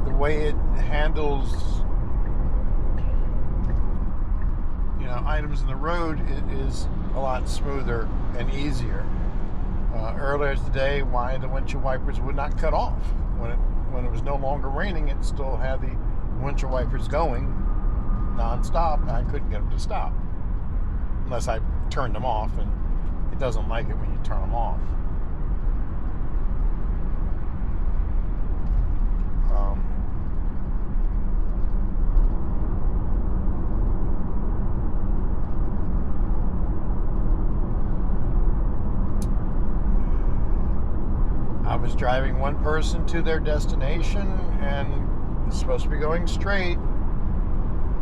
The way it handles, items in the road is a lot smoother and easier. Earlier today, why the windshield wipers would not cut off. When it was no longer raining, it still had the windshield wipers going non-stop, and I couldn't get them to stop unless I turned them off, and it doesn't like it when you turn them off. I was driving one person to their destination, and it's supposed to be going straight.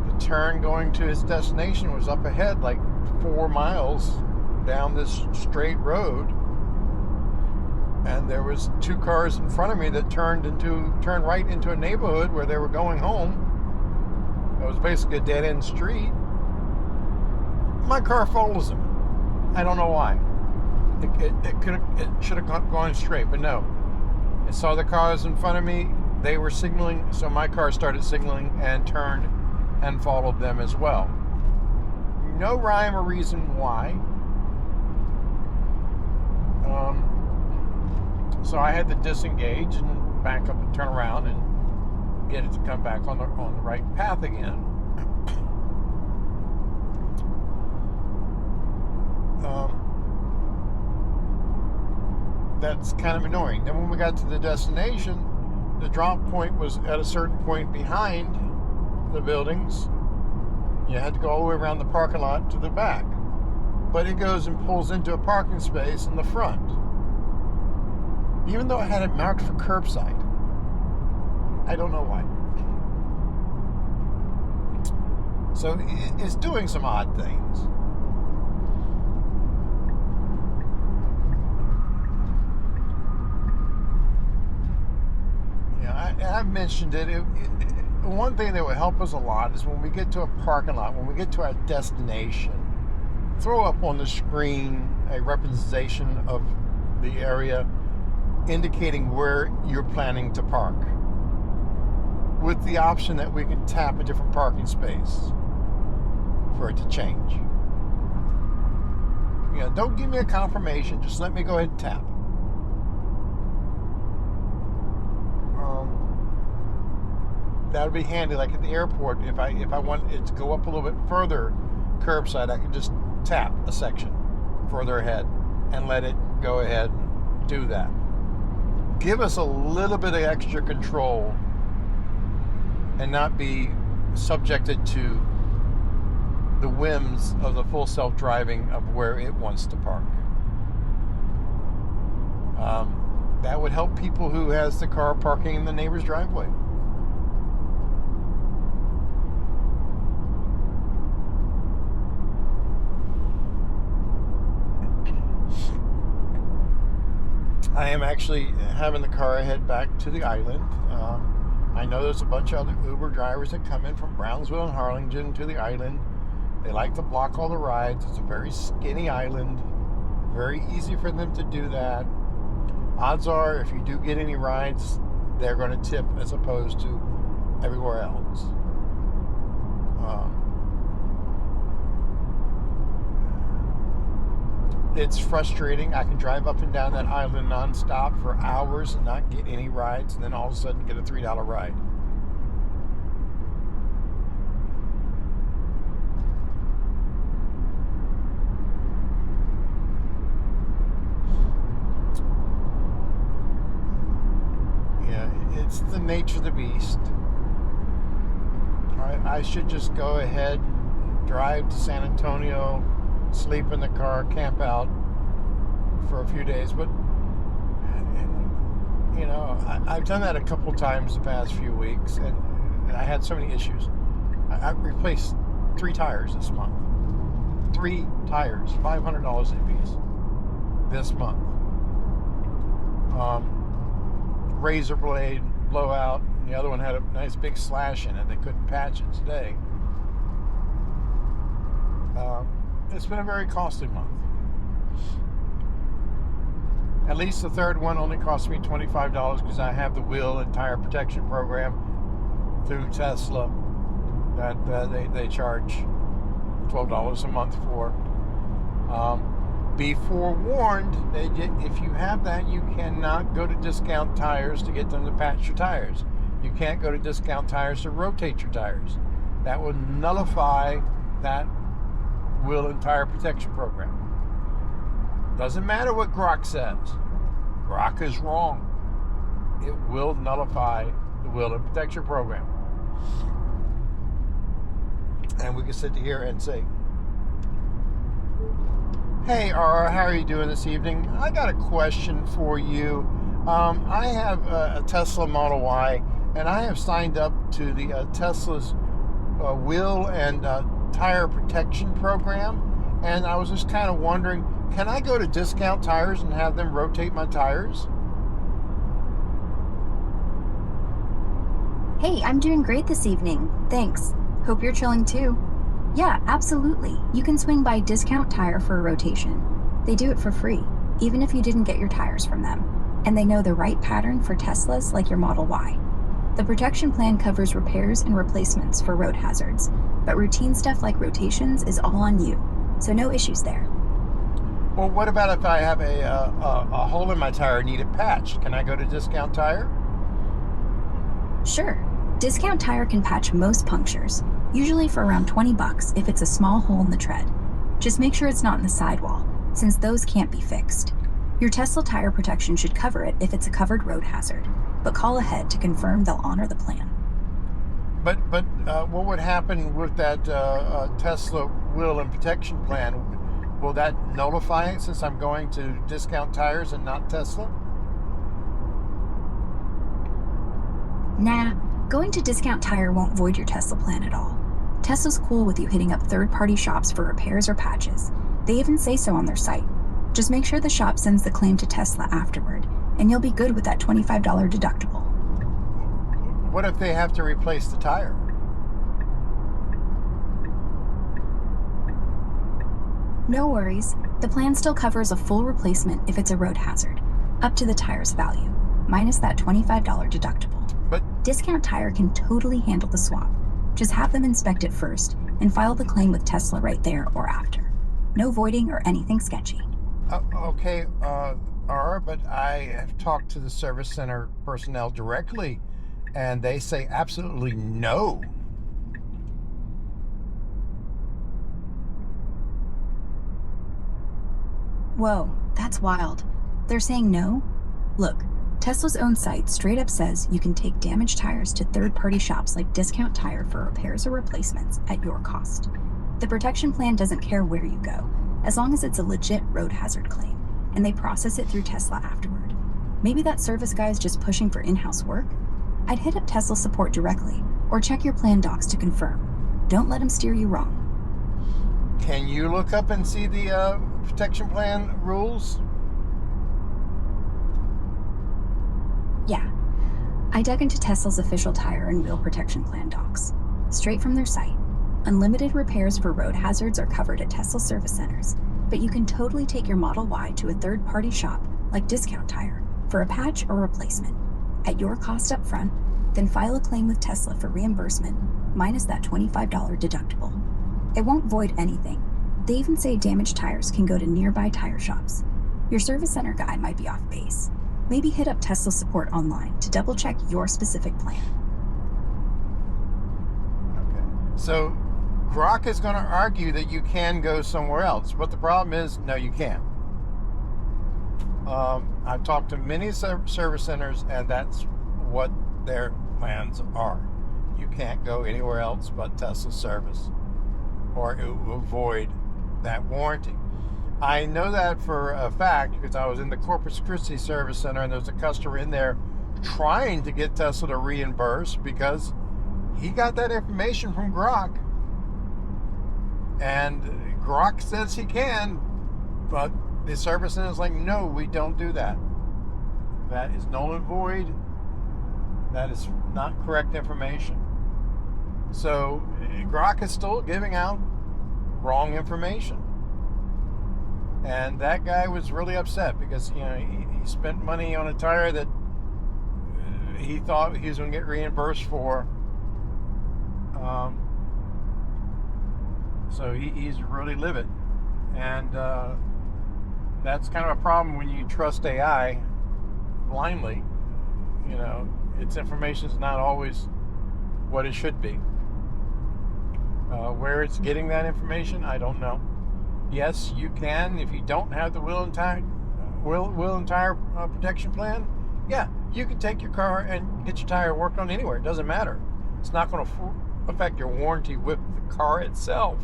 The turn going to his destination was up ahead, like 4 miles down this straight road. and there was 2 cars in front of me that turned right into a neighborhood where they were going home. It was basically a dead-end street. My car follows them. I don't know why. It should have gone straight, but no. I saw the cars in front of me. They were signaling, so my car started signaling and turned and followed them as well. No rhyme or reason why. So I had to disengage and back up and turn around and get it to come back on the right path again. That's kind of annoying. Then when we got to the destination, the drop point was at a certain point behind the buildings. You had to go all the way around the parking lot to the back. But it goes and pulls into a parking space in the front. Even though I had it marked for curbside. I don't know why. So it's doing some odd things. I've mentioned it. One thing that would help us a lot is when we get to a parking lot, when we get to our destination, throw up on the screen a representation of the area indicating where you're planning to park, with the option that we can tap a different parking space for it to change. Don't give me a confirmation, just let me go ahead and tap. That would be handy, like at the airport. If I want it to go up a little bit further curbside, I can just tap a section further ahead and let it go ahead and do that. Give us a little bit of extra control and not be subjected to the whims of the full self-driving of where it wants to park. That would help people who has the car parking in the neighbor's driveway. I am actually having the car head back to the island. I know there's a bunch of other Uber drivers that come in from Brownsville and Harlingen to the island. They like to block all the rides. It's a very skinny island. Very easy for them to do that. Odds are, if you do get any rides, they're going to tip as opposed to everywhere else. It's frustrating. I can drive up and down that island nonstop for hours and not get any rides, and then all of a sudden get a $3 ride. Yeah, it's the nature of the beast. I should just go ahead, drive to San Antonio, sleep in the car, camp out for a few days. But I've done that a couple times the past few weeks, and I had so many issues. I replaced 3 tires this month. 3 tires, $500 apiece this month. Razor blade blowout, and the other one had a nice big slash in it. They couldn't patch it today. It's been a very costly month. At least the third one only cost me $25 because I have the wheel and tire protection program through Tesla that they charge $12 a month for. Be forewarned, if you have that, you cannot go to Discount Tires to get them to patch your tires. You can't go to Discount Tires to rotate your tires. That will nullify that wheel and tire protection program. Doesn't matter what Grok says. Grok is wrong. It will nullify the wheel and protection program. And we can sit here and say, hey, Ara, how are you doing this evening? I got a question for you. I have a Tesla Model Y, and I have signed up to the Tesla's wheel and tire protection program, and I was just kind of wondering, can I go to Discount Tires and have them rotate my tires? Hey, I'm doing great this evening. Thanks. Hope you're chilling too. Yeah, absolutely. You can swing by Discount Tire for a rotation. They do it for free, even if you didn't get your tires from them. And they know the right pattern for Teslas like your Model Y. The protection plan covers repairs and replacements for road hazards, but routine stuff like rotations is all on you, so no issues there. Well, what about if I have a hole in my tire and need it patched? Can I go to Discount Tire? Sure. Discount Tire can patch most punctures, usually for around $20 if it's a small hole in the tread. Just make sure it's not in the sidewall, since those can't be fixed. Your Tesla tire protection should cover it if it's a covered road hazard, but call ahead to confirm they'll honor the plan. But what would happen with that Tesla wheel and protection plan? Will that nullify it since I'm going to Discount Tires and not Tesla? Nah, going to Discount Tire won't void your Tesla plan at all. Tesla's cool with you hitting up third-party shops for repairs or patches. They even say so on their site. Just make sure the shop sends the claim to Tesla afterward, and you'll be good with that $25 deductible. What if they have to replace the tire? No worries. The plan still covers a full replacement if it's a road hazard, up to the tire's value, minus that $25 deductible. But Discount Tire can totally handle the swap. Just have them inspect it first and file the claim with Tesla right there or after. No voiding or anything sketchy. Okay, but I have talked to the service center personnel directly, and they say absolutely no. Whoa, that's wild. They're saying no? Look, Tesla's own site straight up says you can take damaged tires to third-party shops like Discount Tire for repairs or replacements at your cost. The protection plan doesn't care where you go, as long as it's a legit road hazard claim, and they process it through Tesla afterward. Maybe that service guy is just pushing for in-house work? I'd hit up Tesla support directly, or check your plan docs to confirm. Don't let them steer you wrong. Can you look up and see the protection plan rules? Yeah. I dug into Tesla's official tire and wheel protection plan docs. Straight from their site. Unlimited repairs for road hazards are covered at Tesla service centers, but you can totally take your Model Y to a third-party shop like Discount Tire for a patch or replacement at your cost up front, then file a claim with Tesla for reimbursement minus that $25 deductible. It won't void anything. They even say damaged tires can go to nearby tire shops. Your service center guy might be off base. Maybe hit up Tesla support online to double-check your specific plan. Okay. So Grok is going to argue that you can go somewhere else, but the problem is, no, you can't. I've talked to many service centers, and that's what their plans are. You can't go anywhere else but Tesla service, or it will void that warranty. I know that for a fact because I was in the Corpus Christi service center, and there's a customer in there trying to get Tesla to reimburse because he got that information from Grok, and Grok says he can, but the service center is like, no, we don't do that. That is null and void. That is not correct information. So Grok is still giving out wrong information. And that guy was really upset because, you know, he spent money on a tire that he thought he was going to get reimbursed for. So he's really livid. And that's kind of a problem when you trust AI blindly. You know, its information is not always what it should be. Where it's getting that information, I don't know. Yes, you can, if you don't have the wheel and tire protection plan, yeah, you can take your car and get your tire worked on anywhere. It doesn't matter. It's not going to affect your warranty with the car itself.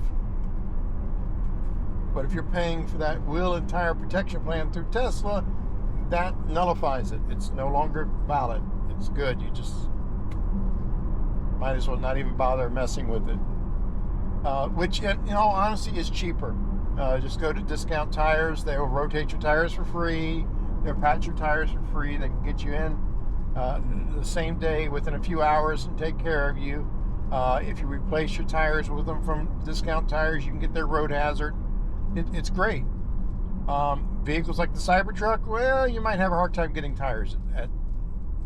But if you're paying for that wheel and tire protection plan through Tesla, that nullifies it. It's no longer valid. It's good. You just might as well not even bother messing with it. Which, in all honesty, is cheaper. Just go to Discount Tires. They will rotate your tires for free. They'll patch your tires for free. They can get you in the same day within a few hours and take care of you. If you replace your tires with them from Discount Tires, you can get their road hazard. It's great. Vehicles like the Cybertruck, well, you might have a hard time getting tires at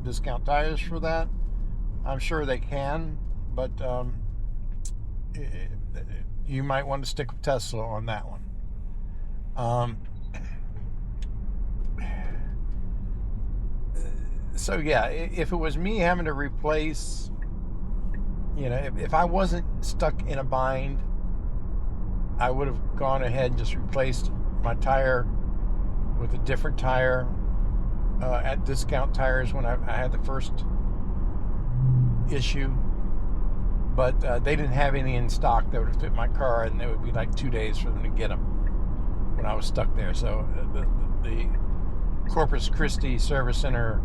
Discount Tires for that. I'm sure they can, but you might want to stick with Tesla on that one. So yeah, if it was me having to replace, if I wasn't stuck in a bind, I would have gone ahead and just replaced my tire with a different tire at Discount Tires when I had the first issue. But they didn't have any in stock that would fit my car, and it would be like 2 days for them to get them when I was stuck there. So the Corpus Christi Service Center,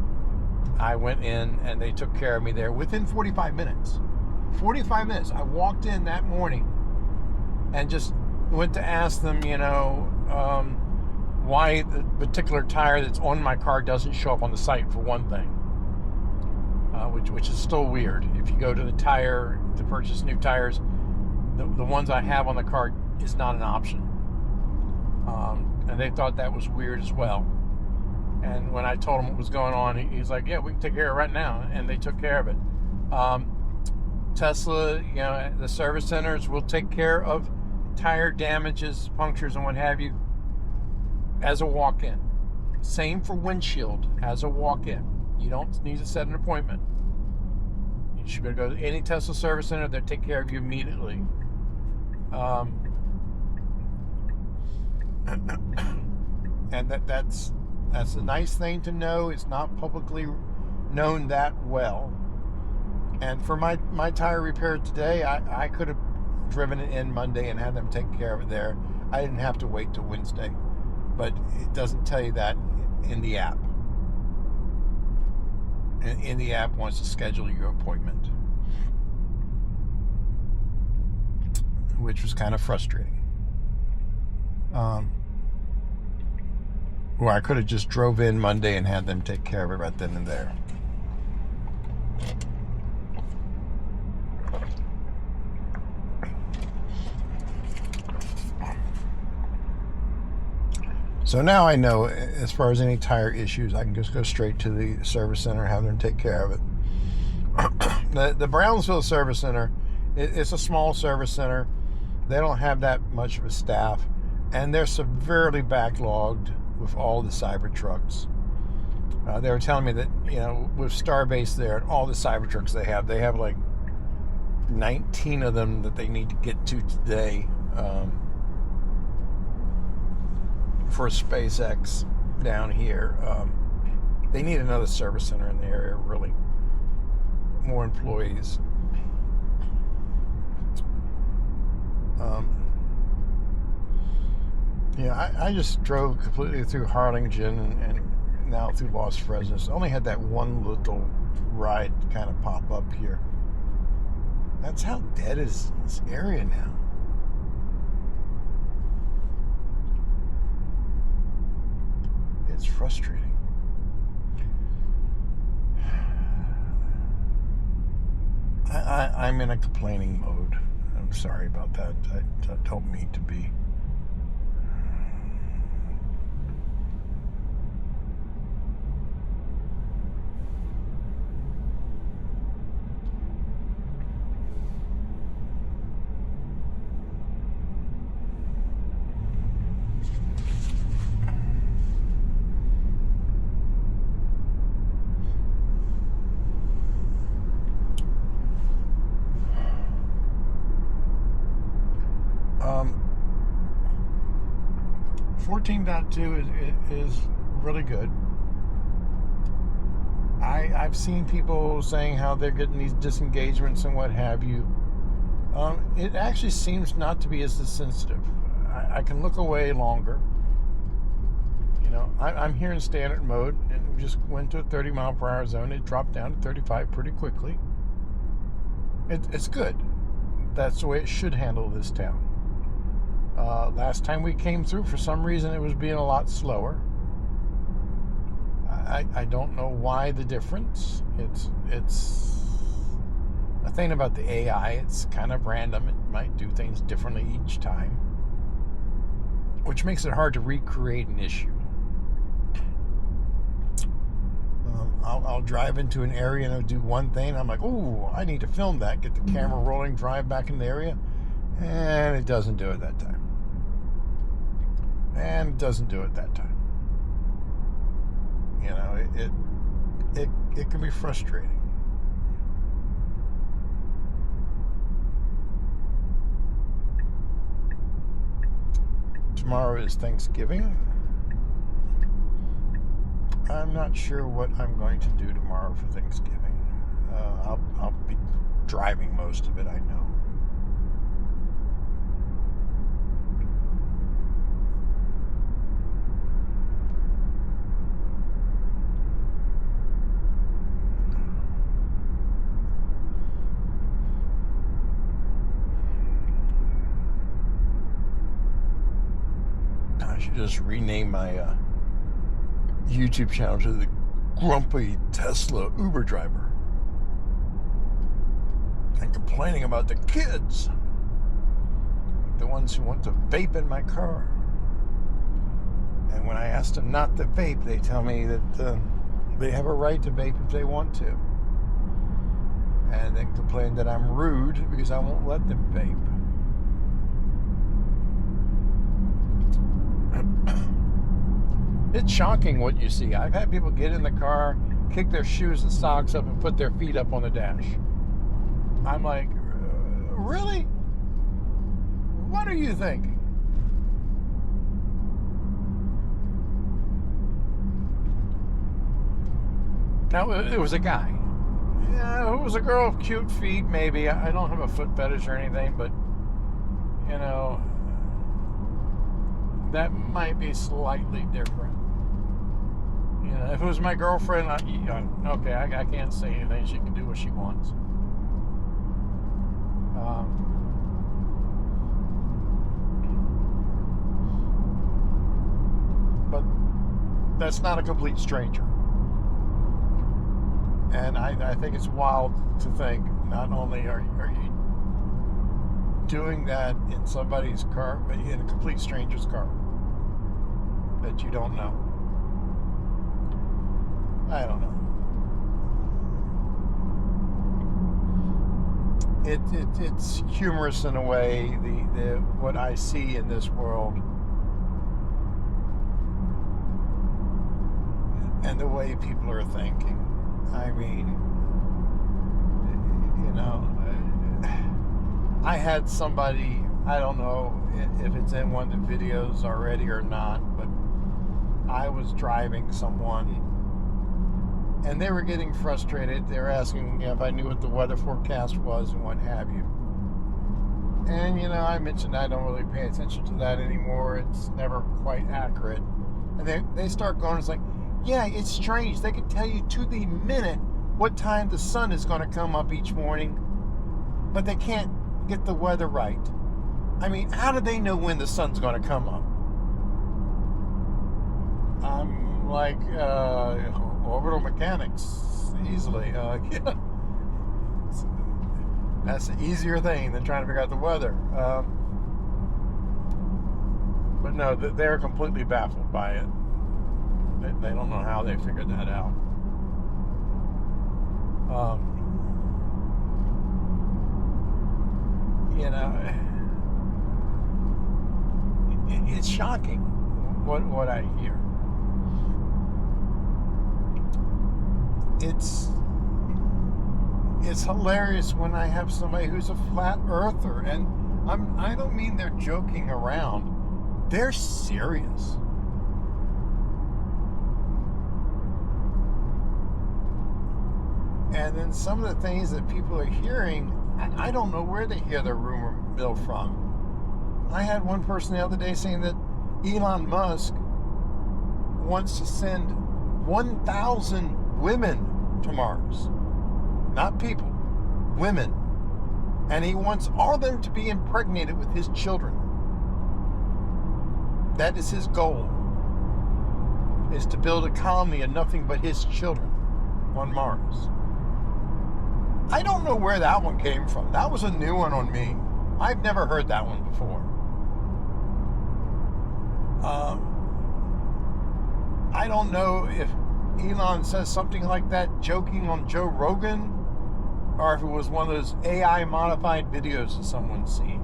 I went in and they took care of me there within 45 minutes. 45 minutes. I walked in that morning and just went to ask them, why the particular tire that's on my car doesn't show up on the site, for one thing, which is still weird. If you go to the tire to purchase new tires, the ones I have on the car is not an option. And they thought that was weird as well. And when I told him what was going on, he's like, yeah, we can take care of it right now. And they took care of it. Tesla, the service centers will take care of tire damages, punctures, and what have you as a walk-in. Same for windshield as a walk-in. You don't need to set an appointment. You should go to any Tesla service center. They'll take care of you immediately. And that's a nice thing to know. It's not publicly known that well. And for my tire repair today, I could have driven it in Monday and had them take care of it there. I didn't have to wait till Wednesday. But it doesn't tell you that in the app. And in the app wants to schedule your appointment, which was kind of frustrating. Or I could have just drove in Monday and had them take care of it right then and there. So now I know, as far as any tire issues, I can just go straight to the service center and have them take care of it. The Brownsville Service Center, it's a small service center. They don't have that much of a staff, and they're severely backlogged with all the Cybertrucks. They were telling me that, with Starbase there, and all the Cybertrucks they have like 19 of them that they need to get to today. For SpaceX down here, they need another service center in the area, really. More employees. I just drove completely through Harlingen and now through Los Fresnos. Only had that one little ride kind of pop up here. That's how dead is this area now. It's frustrating. I'm in a complaining mode. I'm sorry about that. I don't mean to be. Um, 14.2 is really good. I've seen people saying how they're getting these disengagements and what have you. It actually seems not to be as sensitive. I can look away longer. I'm here in standard mode, and we just went to a 30 mile per hour zone. It dropped down to 35 pretty quickly. It's good. That's the way it should handle this town. Last time we came through, for some reason, it was being a lot slower. I don't know why the difference. It's a thing about the AI. It's kind of random. It might do things differently each time, which makes it hard to recreate an issue. I'll drive into an area and I'll do one thing. I'm like, oh, I need to film that. Get the camera rolling, drive back in the area. And it doesn't do it that time. And it doesn't do it that time. You know, it can be frustrating. Tomorrow is Thanksgiving. I'm not sure what I'm going to do tomorrow for Thanksgiving. I'll be driving most of it, I know. I should just rename my YouTube channel to the Grumpy Tesla Uber Driver. And complaining about the kids, the ones who want to vape in my car. And when I ask them not to vape, they tell me that they have a right to vape if they want to. And then complain that I'm rude because I won't let them vape. It's shocking what you see. I've had people get in the car, kick their shoes and socks up, and put their feet up on the dash. I'm like, really? What are you thinking? Now, it was a guy. Yeah, it was a girl with cute feet, maybe. I don't have a foot fetish or anything, but, you know, that might be slightly different. You know, if it was my girlfriend, okay, I can't say anything. She can do what she wants. But that's not a complete stranger. And I think it's wild to think not only are you doing that in somebody's car, but in a complete stranger's car that you don't know. I don't know. It's humorous in a way, the what I see in this world and the way people are thinking. I mean, you know, I had somebody, I don't know if it's in one of the videos already or not, but I was driving someone and they were getting frustrated. They were asking if I knew what the weather forecast was and what have you. And, you know, I mentioned I don't really pay attention to that anymore. It's never quite accurate. And they start going, it's like, yeah, it's strange. They can tell you to the minute what time the sun is going to come up each morning, but they can't get the weather right. I mean, how do they know when the sun's going to come up? I'm like, orbital mechanics, easily. Yeah. That's an easier thing than trying to figure out the weather. But no, they're completely baffled by it. They don't know how they figured that out. You know, it's shocking what I hear. It's hilarious when I have somebody who's a flat earther, and I don't mean they're joking around. They're serious. And then some of the things that people are hearing, I don't know where they hear their rumor mill from. I had one person the other day saying that Elon Musk wants to send 1,000 women to Mars. Not people, women. And he wants all of them to be impregnated with his children. That is his goal, is to build a colony of nothing but his children on Mars. I don't know where that one came from. That was a new one on me. I've never heard that one before. I don't know if Elon says something like that joking on Joe Rogan, or if it was one of those AI modified videos that someone's seen.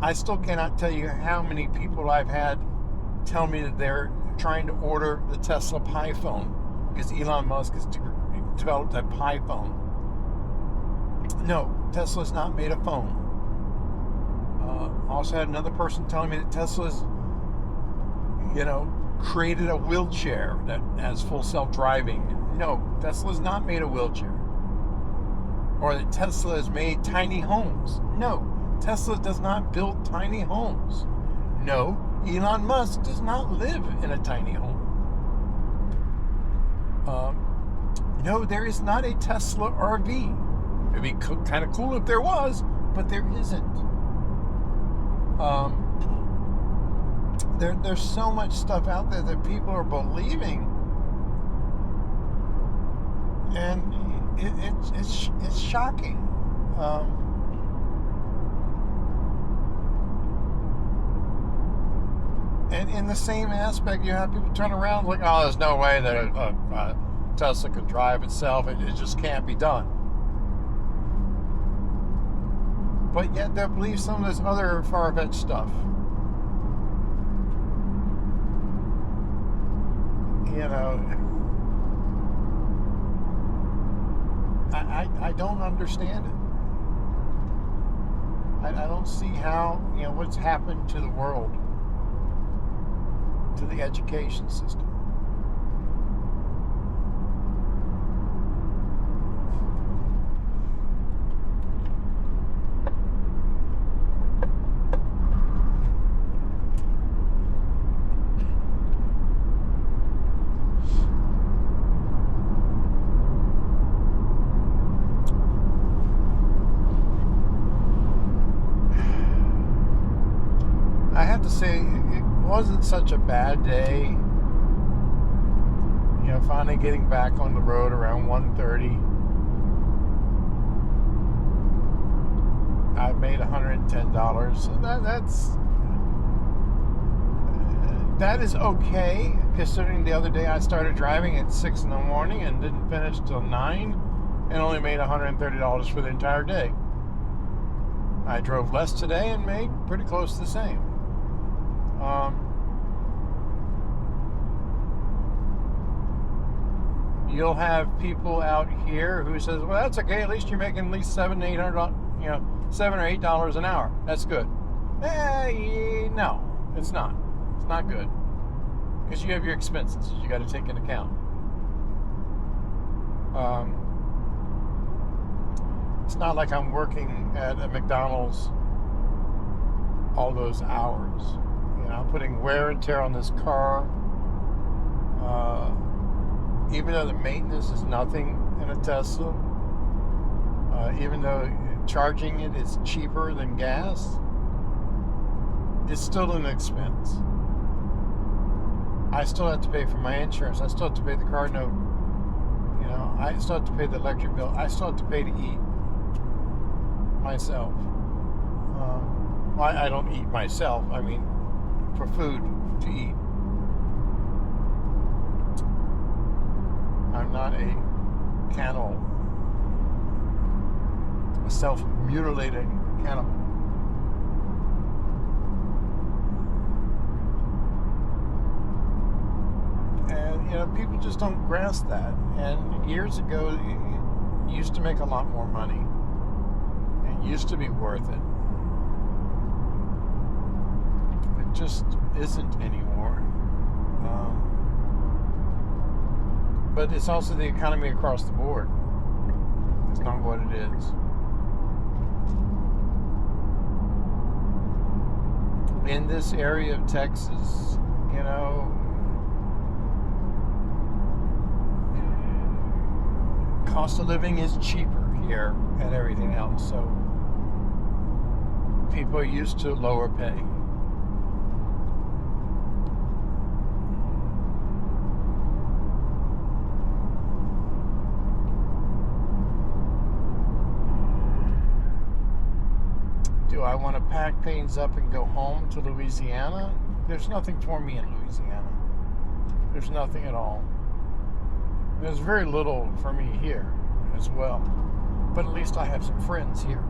I still cannot tell you how many people I've had tell me that they're trying to order the Tesla Pi phone because Elon Musk has developed a Pi phone. No, Tesla's not made a phone. Also had another person telling me that Tesla's, created a wheelchair that has full self-driving. No, Tesla's not made a wheelchair. Or that Tesla has made tiny homes. No, Tesla does not build tiny homes. No, Elon Musk does not live in a tiny home. No, there is not a Tesla RV. It'd be kind of cool if there was, but there isn't. There's so much stuff out there that people are believing, and it's shocking. And in the same aspect, you have people turn around like, oh, there's no way that a Tesla could drive itself. It just can't be done. But yet they believe some of this other far-fetched stuff. I don't understand it. I don't see how, what's happened to the world, to the education system. I have to say, it wasn't such a bad day. Finally getting back on the road around 1:30. I made $110. So that is okay, considering the other day I started driving at 6 in the morning and didn't finish till 9, and only made $130 for the entire day. I drove less today and made pretty close to the same. You'll have people out here who says, well, that's okay, at least you're making at least $7 or $8 an hour. That's good. No, it's not. It's not good. Because you have your expenses you got to take into account. It's not like I'm working at a McDonald's all those hours. I'm putting wear and tear on this car. Even though the maintenance is nothing in a Tesla, even though charging it is cheaper than gas, it's still an expense. I still have to pay for my insurance. I still have to pay the car note. I still have to pay the electric bill. I still have to pay to eat myself. I don't eat myself. I mean, for food to eat. I'm not a cannibal, a self-mutilating cannibal. And, people just don't grasp that. And years ago, it used to make a lot more money. It used to be worth it. It just isn't anymore. But it's also the economy across the board. It's not what it is. In this area of Texas, cost of living is cheaper here and everything else. So people are used to lower pay. do I want to pack things up and go home to Louisiana? There's nothing for me in Louisiana. There's nothing at all. There's very little for me here as well. But at least I have some friends here.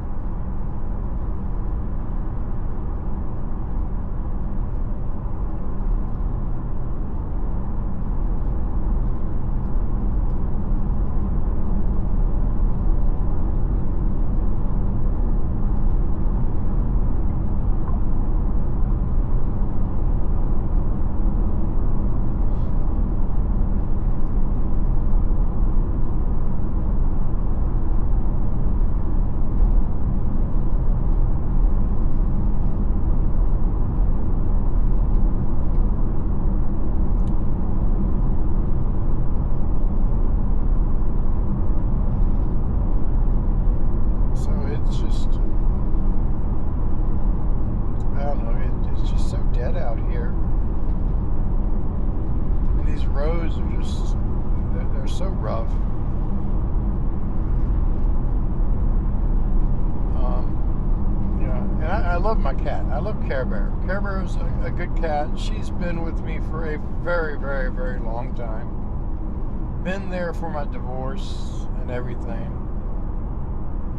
Care Bear's a good cat. She's been with me for a very, very, very long time. Been there for my divorce and everything.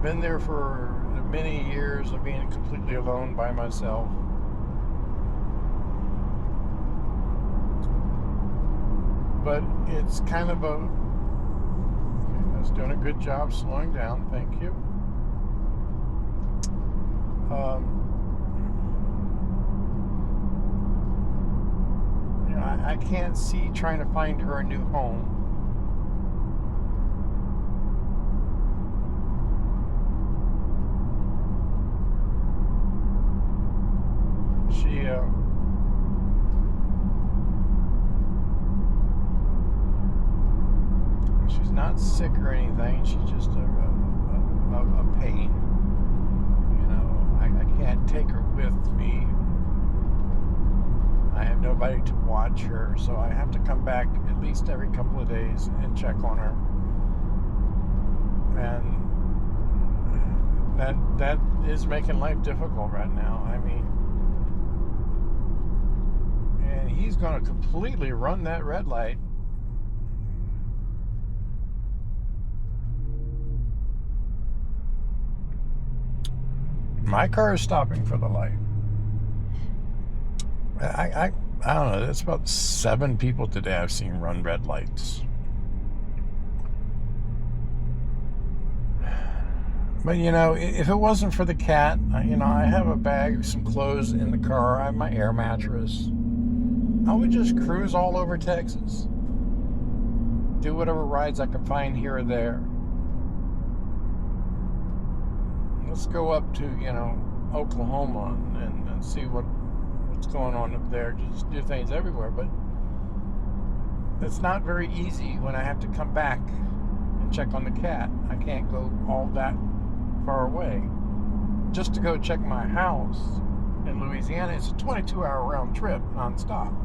Been there for the many years of being completely alone by myself. But it's kind of a... Okay, that's doing a good job slowing down. Thank you. I can't see trying to find her a new home. She's not sick or anything. She's just a pain. You know, I can't take her with me. I have nobody to watch her, so I have to come back at least every couple of days and check on her. And that is making life difficult right now. I mean, and he's going to completely run that red light. My car is stopping for the light. I don't know. It's about 7 people today I've seen run red lights. But, you know, if it wasn't for the cat, you know, I have a bag, some clothes in the car. I have my air mattress. I would just cruise all over Texas. Do whatever rides I could find here or there. Let's go up to, you know, Oklahoma and see what's going on up there. Just do things everywhere, but it's not very easy when I have to come back and check on the cat. I can't go all that far away just to go check my house in Louisiana. It's a 22-hour round trip nonstop.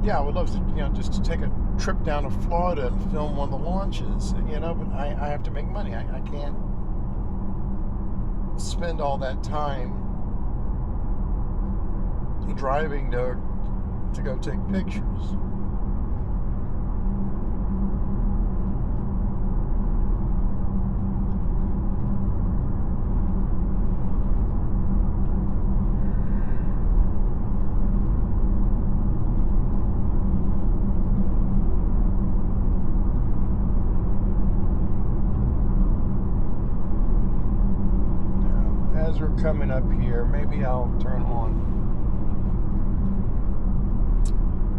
Yeah, I would love to, you know, just to take a trip down to Florida and film one of the launches, you know, but I have to make money. I can't spend all that time driving to go take pictures. As we're coming up here, maybe I'll turn on.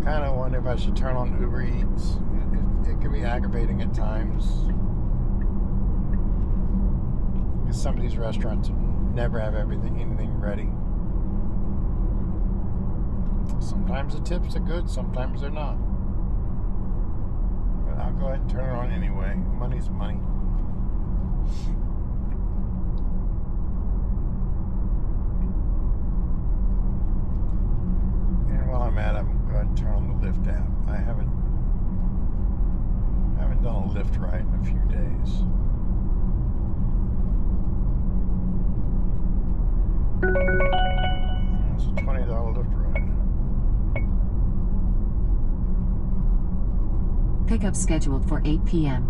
Kind of wonder if I should turn on Uber Eats. It can be aggravating at times. Because some of these restaurants never have anything ready. Sometimes the tips are good, sometimes they're not. But I'll go ahead and turn it on anyway. Money's money. Lyft app. I haven't done a Lyft ride in a few days. It's a $20 Lyft ride. Pickup scheduled for 8 p.m.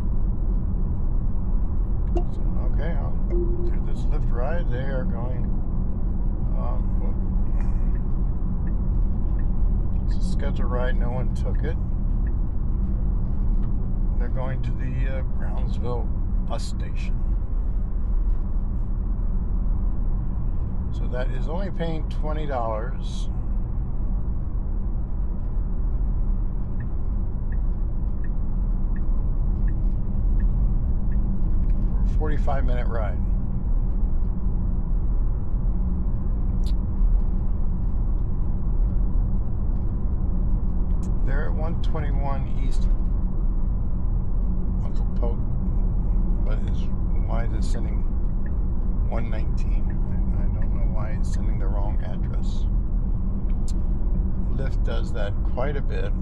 So, okay, I'll do this Lyft ride. They are going. It's a scheduled ride. No one took it. They're going to the Brownsville bus station. So that is only paying $20. For a 45-minute ride. They're at 121 East Uncle Poke, but why is it sending 119? I don't know why it's sending the wrong address. Lyft does that quite a bit.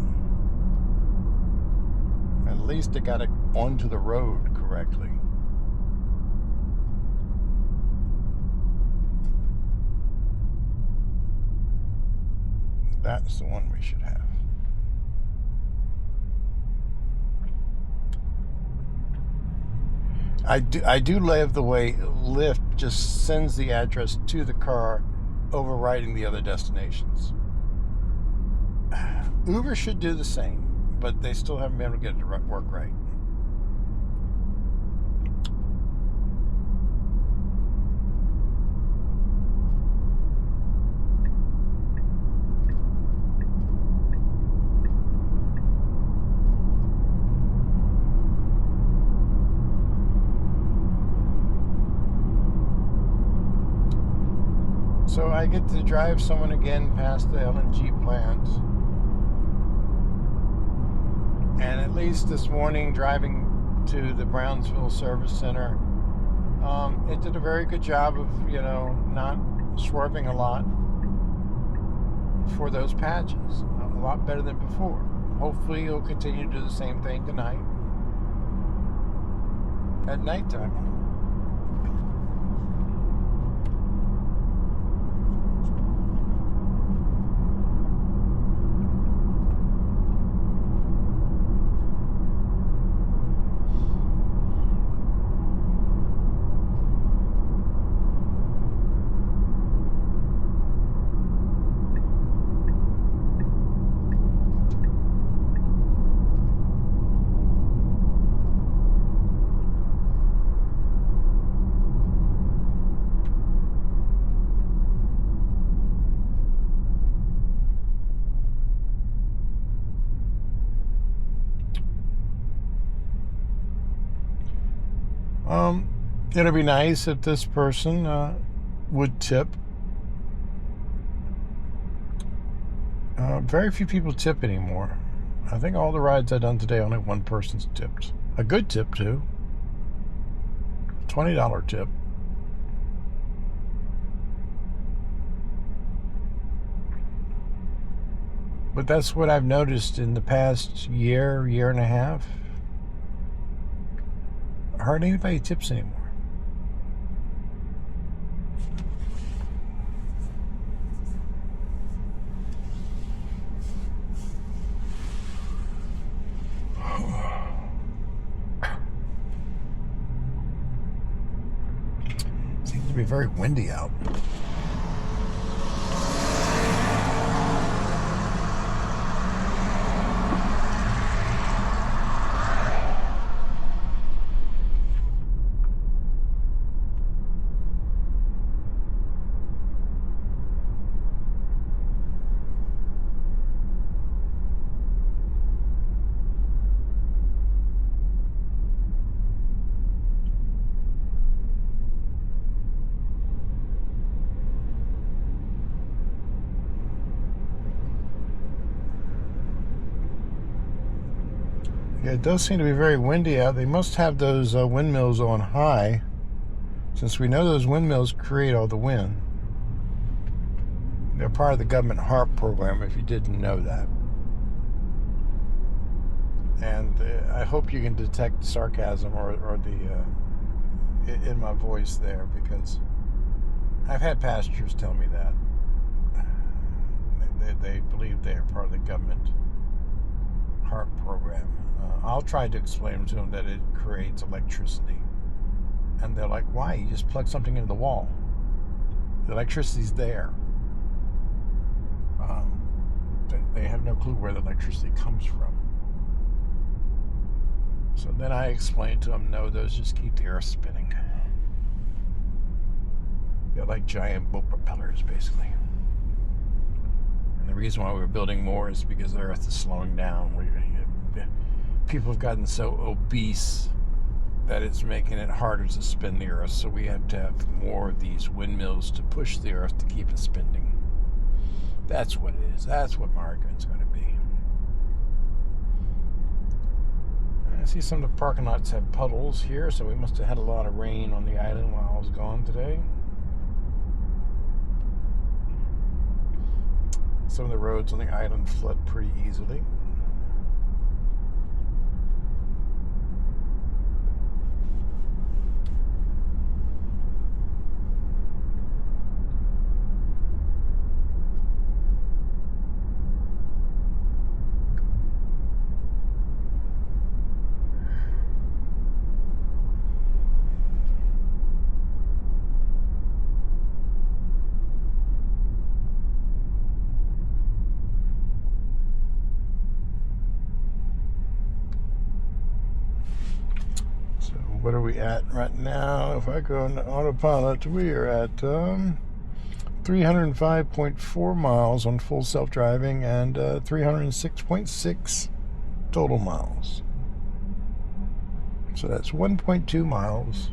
At least it got it onto the road correctly. That's the one we should have. I do love the way Lyft just sends the address to the car, overriding the other destinations. Uber should do the same, but they still haven't been able to get it to work right. So I get to drive someone again past the LNG plant. And at least this morning, driving to the Brownsville Service Center, it did a very good job of, not swerving a lot for those patches. A lot better than before. Hopefully it'll continue to do the same thing tonight. At nighttime. It'd be nice if this person would tip. Very few people tip anymore. I think all the rides I've done today, only one person's tipped. A good tip, too. $20 tip. But that's what I've noticed in the past year and a half. Hardly anybody tips anymore. Seems to be very windy out. Yeah, it does seem to be very windy out. They must have those windmills on high, since we know those windmills create all the wind. They're part of the government HARP program, if you didn't know that. And I hope you can detect sarcasm or the in my voice there, because I've had passengers tell me that they believe they are part of the government HARP program. I'll try to explain to them that it creates electricity, and they're like, "Why? You just plug something into the wall. The electricity's there." They have no clue where the electricity comes from. So then I explained to them, no, those just keep the earth spinning. They're like giant boat propellers, basically. And the reason why we're building more is because the earth is slowing down. People have gotten so obese that it's making it harder to spin the earth. So we have to have more of these windmills to push the earth to keep it spinning. That's what it is. That's what my argument's going to be. I see some of the parking lots have puddles here, so we must have had a lot of rain on the island while I was gone today. Some of the roads on the island flood pretty easily. What are we at right now? If I go into autopilot, we are at 305.4 miles on full self-driving and 306.6 total miles. So that's 1.2 miles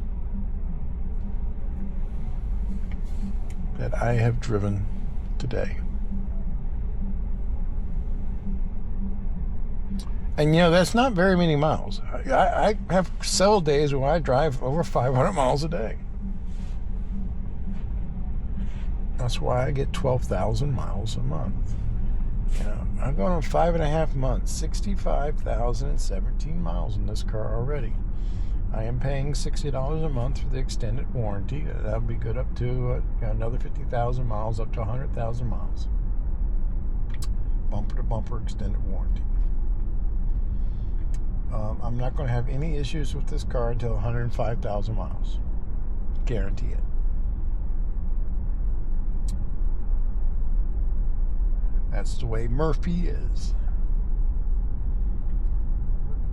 that I have driven today. And, that's not very many miles. I have several days where I drive over 500 miles a day. That's why I get 12,000 miles a month. I'm going on 5.5 months, 65,017 miles in this car already. I am paying $60 a month for the extended warranty. That would be good up to another 50,000 miles, up to 100,000 miles. Bumper to bumper extended warranty. I'm not going to have any issues with this car until 105,000 miles. Guarantee it. That's the way Murphy is.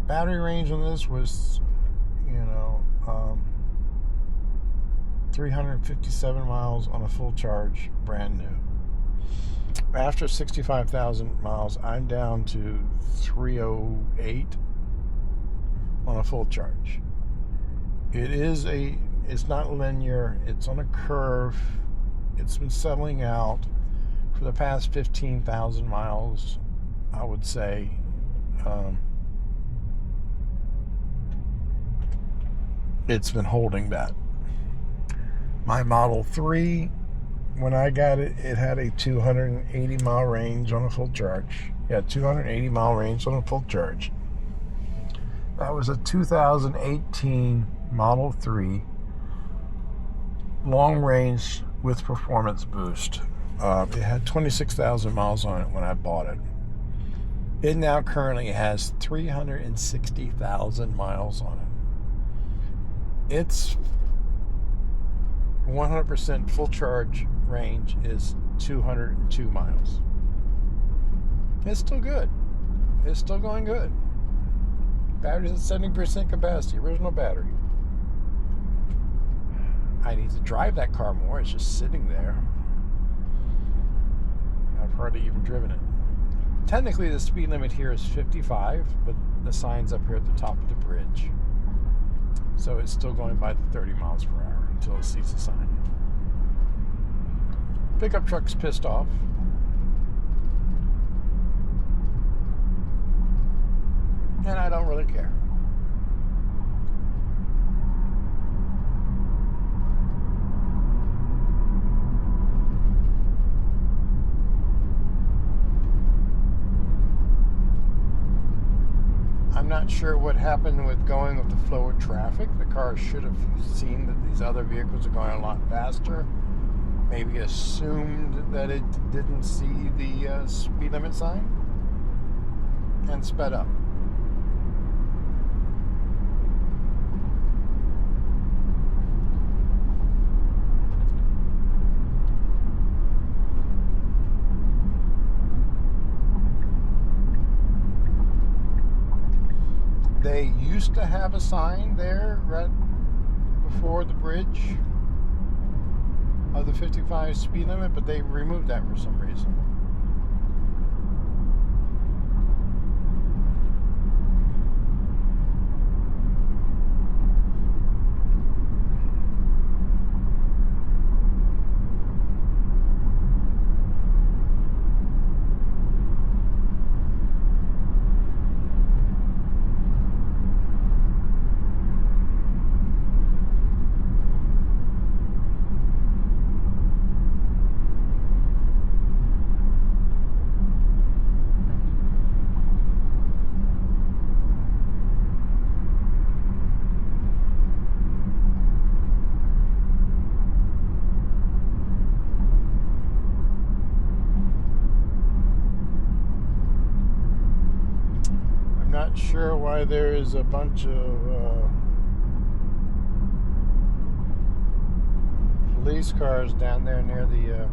Battery range on this was, 357 miles on a full charge, brand new. After 65,000 miles, I'm down to 308 on a full charge. It's not linear, it's on a curve. It's been settling out for the past 15,000 miles, I would say. It's been holding that. My Model 3, when I got it, it had a 280 mile range on a full charge. Yeah, 280 mile range on a full charge. That was a 2018 Model 3 long range with performance boost. It had 26,000 miles on it when I bought it. It now currently has 360,000 miles on it. Its 100% full charge range is 202 miles. It's still good. It's still going good. Battery's at 70% capacity, original battery. I need to drive that car more. It's just sitting there. I've hardly even driven it. Technically, the speed limit here is 55, but the sign's up here at the top of the bridge. So it's still going by the 30 miles per hour until it sees the sign. Pickup truck's pissed off. And I don't really care. I'm not sure what happened with going with the flow of traffic. The car should have seen that these other vehicles are going a lot faster. Maybe assumed that it didn't see the speed limit sign and sped up. They used to have a sign there right before the bridge of the 55 speed limit, but they removed that for some reason. Not sure why there is a bunch of police cars down there near the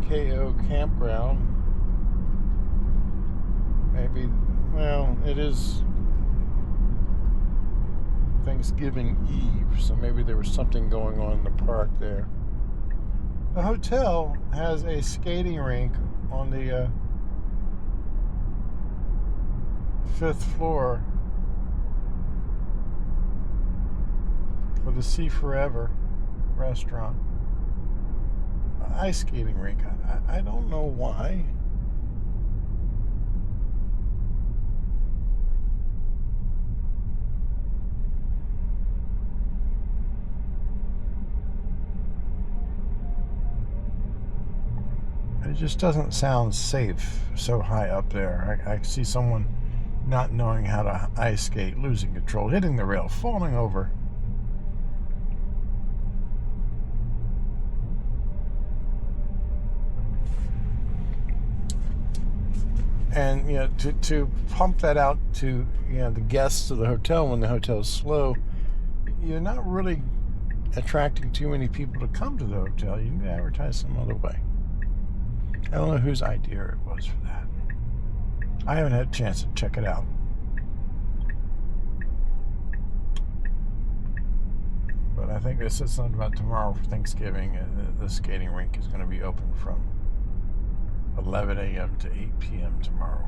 KO campground. Maybe, well, it is Thanksgiving Eve, so maybe there was something going on in the park there. The hotel has a skating rink on the 5th floor for the Sea Forever restaurant. Ice skating rink. I don't know why. It just doesn't sound safe so high up there. I see someone not knowing how to ice skate, losing control, hitting the rail, falling over. And to pump that out to the guests of the hotel when the hotel is slow, you're not really attracting too many people to come to the hotel. You need to advertise some other way. I don't know whose idea it was for that. I haven't had a chance to check it out. But I think they said something about tomorrow for Thanksgiving. The skating rink is going to be open from 11 a.m. to 8 p.m. tomorrow.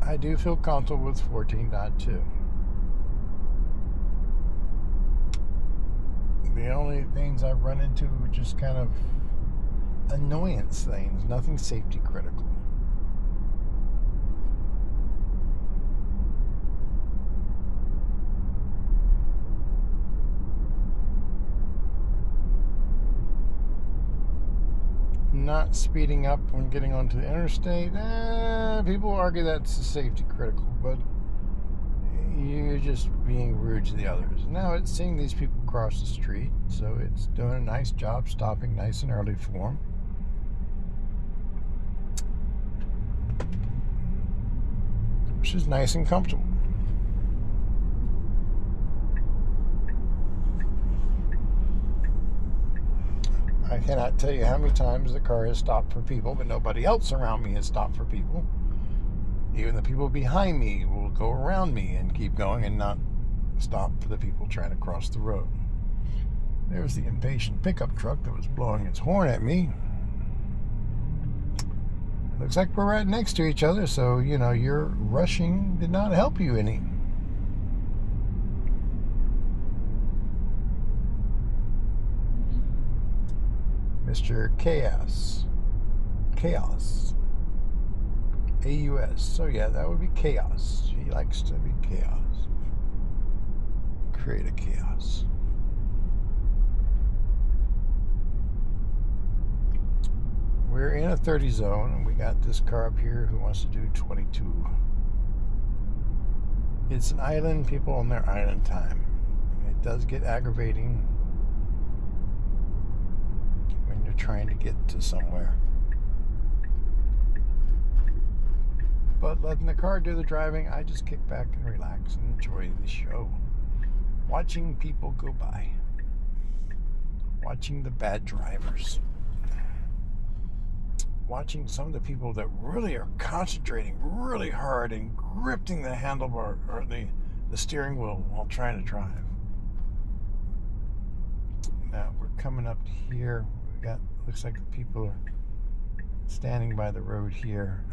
I do feel comfortable with 14.2. The only things I've run into are just kind of annoyance things, nothing safety critical. not speeding up when getting onto the interstate. People argue that's safety critical, but you're just being rude to the others. Now it's seeing these people cross the street, so it's doing a nice job stopping nice and early for them. Which is nice and comfortable. I cannot tell you how many times the car has stopped for people, but nobody else around me has stopped for people. Even the people behind me will go around me and keep going and not stop for the people trying to cross the road. There's the impatient pickup truck that was blowing its horn at me. Looks like we're right next to each other, so, you know, your rushing did not help you any. Mr. Chaos. Chaos. AUS. So yeah, that would be chaos. He likes to be chaos. Create a chaos. We're in a 30 zone, and we got this car up here who wants to do 22. It's an island, people on their island time. It does get aggravating when you're trying to get to somewhere. But letting the car do the driving, I just kick back and relax and enjoy the show. Watching people go by. Watching the bad drivers. Watching some of the people that really are concentrating really hard and gripping the handlebar or the steering wheel while trying to drive. Now we're coming up here. We got, looks like the people are standing by the road here.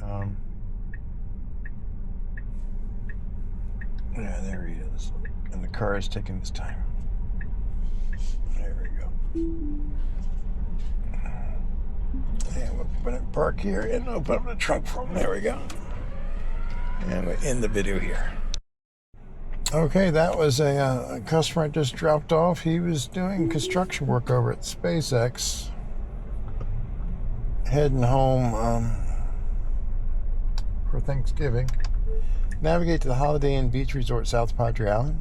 Yeah, there he is. And the car is taking its time. There we go. And we'll put it park here and open up the trunk for him. There we go. And we'll end the video here. Okay, that was a customer I just dropped off. He was doing construction work over at SpaceX. Heading home for Thanksgiving. Navigate to the Holiday Inn Beach Resort, South Padre Island.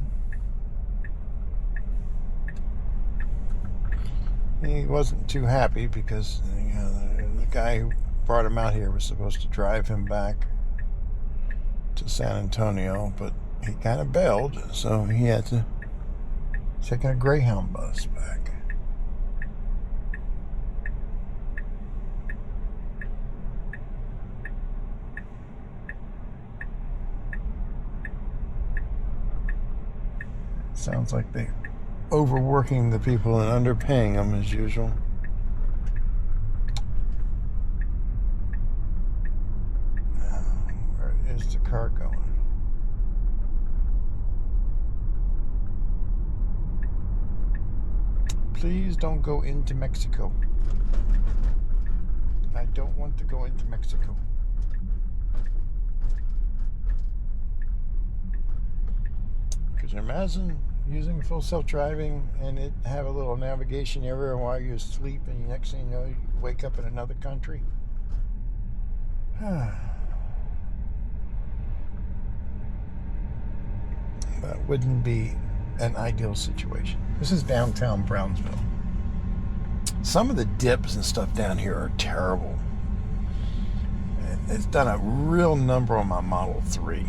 He wasn't too happy because the guy who brought him out here was supposed to drive him back to San Antonio, but he kind of bailed, so he had to take a Greyhound bus back. Sounds like they're overworking the people and underpaying them as usual. Now, where is the car going? Please don't go into Mexico. I don't want to go into Mexico. Because imagine using full self-driving and it have a little navigation area while you're asleep, and next thing you know, you wake up in another country. That wouldn't be an ideal situation. This is downtown Brownsville. Some of the dips and stuff down here are terrible. It's done a real number on my Model 3.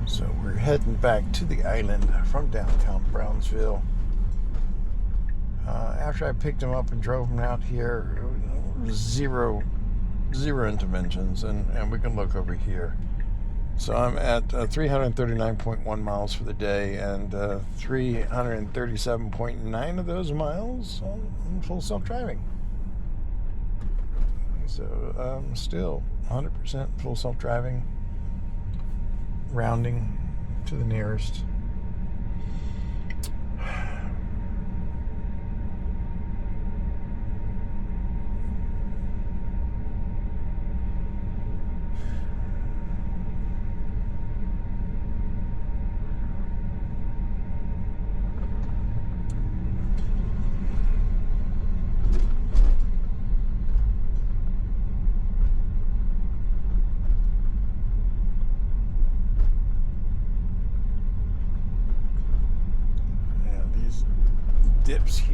So we're heading back to the island from downtown Brownsville. After I picked him up and drove him out here, zero interventions, and we can look over here. So I'm at 339.1 miles for the day, and 337.9 of those miles on full self-driving. So still 100% full self-driving, rounding to the nearest.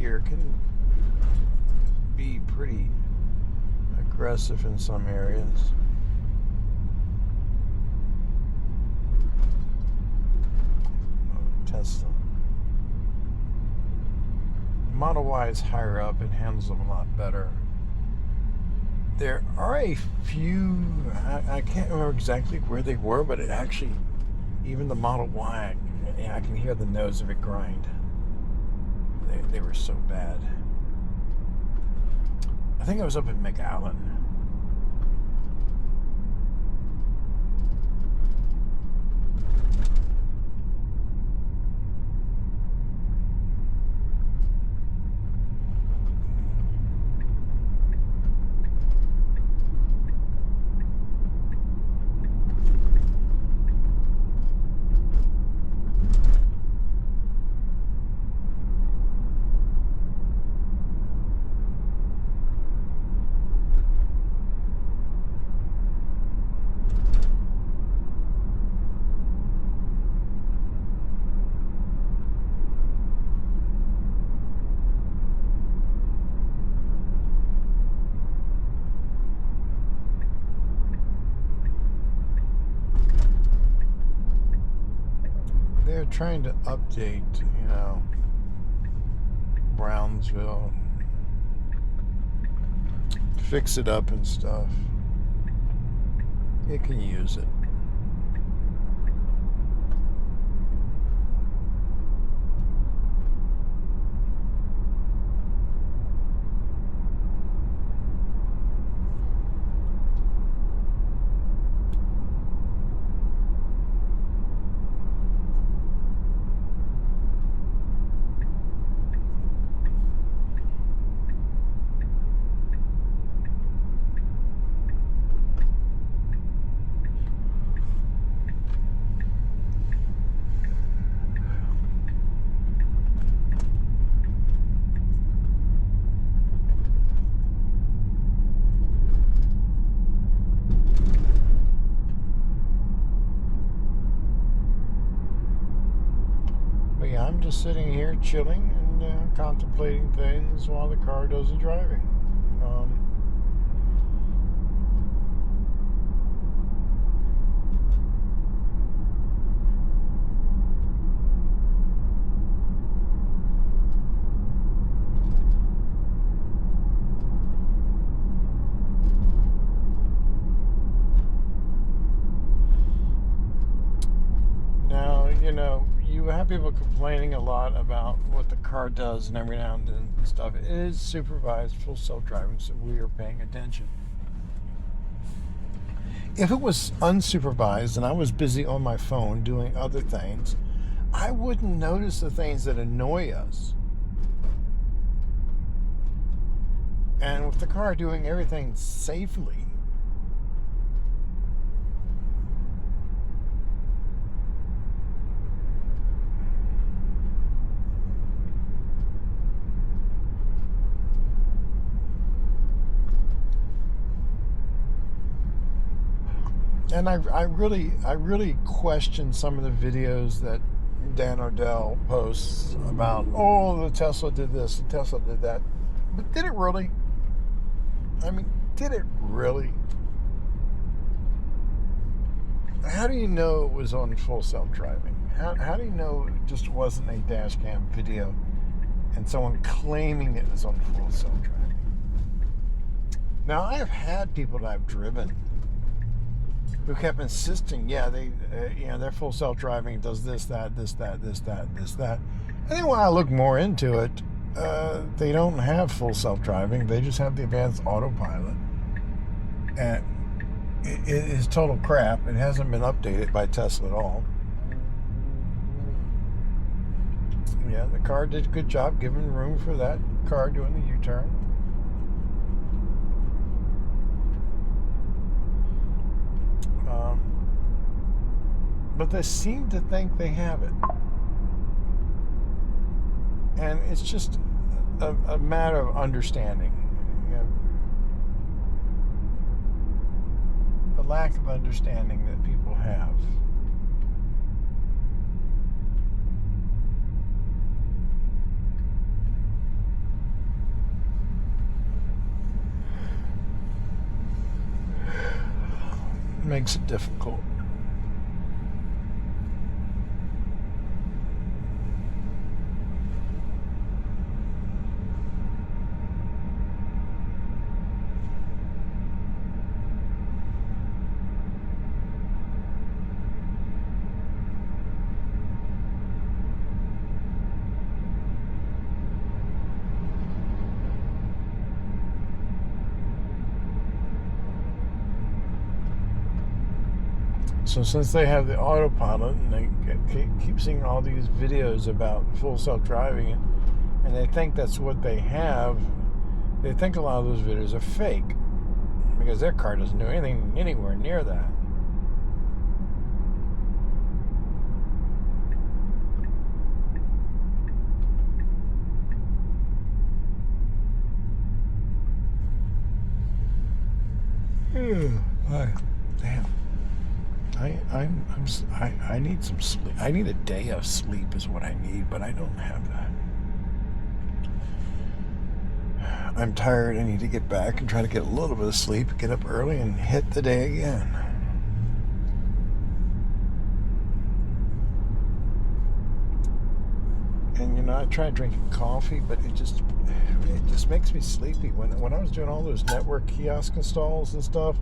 here can be pretty aggressive in some areas. Tesla. Model Y is higher up and handles them a lot better. There are a few, I can't remember exactly where they were, but it actually, even the Model Y, I can hear the nose of it grind. They were so bad. I think I was up in McAllen. They're trying to update, Brownsville, fix it up and stuff. It can use it. I'm just sitting here chilling and contemplating things while the car does the driving. Now, you have people complaining a lot about what the car does and every now and then stuff. It is supervised full self-driving, so we are paying attention. If it was unsupervised and I was busy on my phone doing other things, I wouldn't notice the things that annoy us. And with the car doing everything safely, and I really question some of the videos that Dan Odell posts about, oh, the Tesla did this, the Tesla did that. But did it really? I mean, did it really? How do you know it was on full self-driving? How do you know it just wasn't a dash cam video and someone claiming it was on full self-driving? Now, I have had people that I've driven who kept insisting, they're full self-driving, does this, that, this, that, this, that, this, that. And then when I look more into it, they don't have full self-driving. They just have the advanced autopilot. And it is total crap. It hasn't been updated by Tesla at all. Yeah, the car did a good job giving room for that car doing the U-turn. But they seem to think they have it. And it's just a matter of understanding. The lack of understanding that people have. makes it difficult. So since they have the autopilot and they keep seeing all these videos about full self-driving, and they think that's what they have, they think a lot of those videos are fake because their car doesn't do anything anywhere near that. Damn. I need some sleep. I need a day of sleep is what I need, but I don't have that. I'm tired. I need to get back and try to get a little bit of sleep, get up early and hit the day again. And I tried drinking coffee, but it just makes me sleepy. When I was doing all those network kiosk installs and stuff,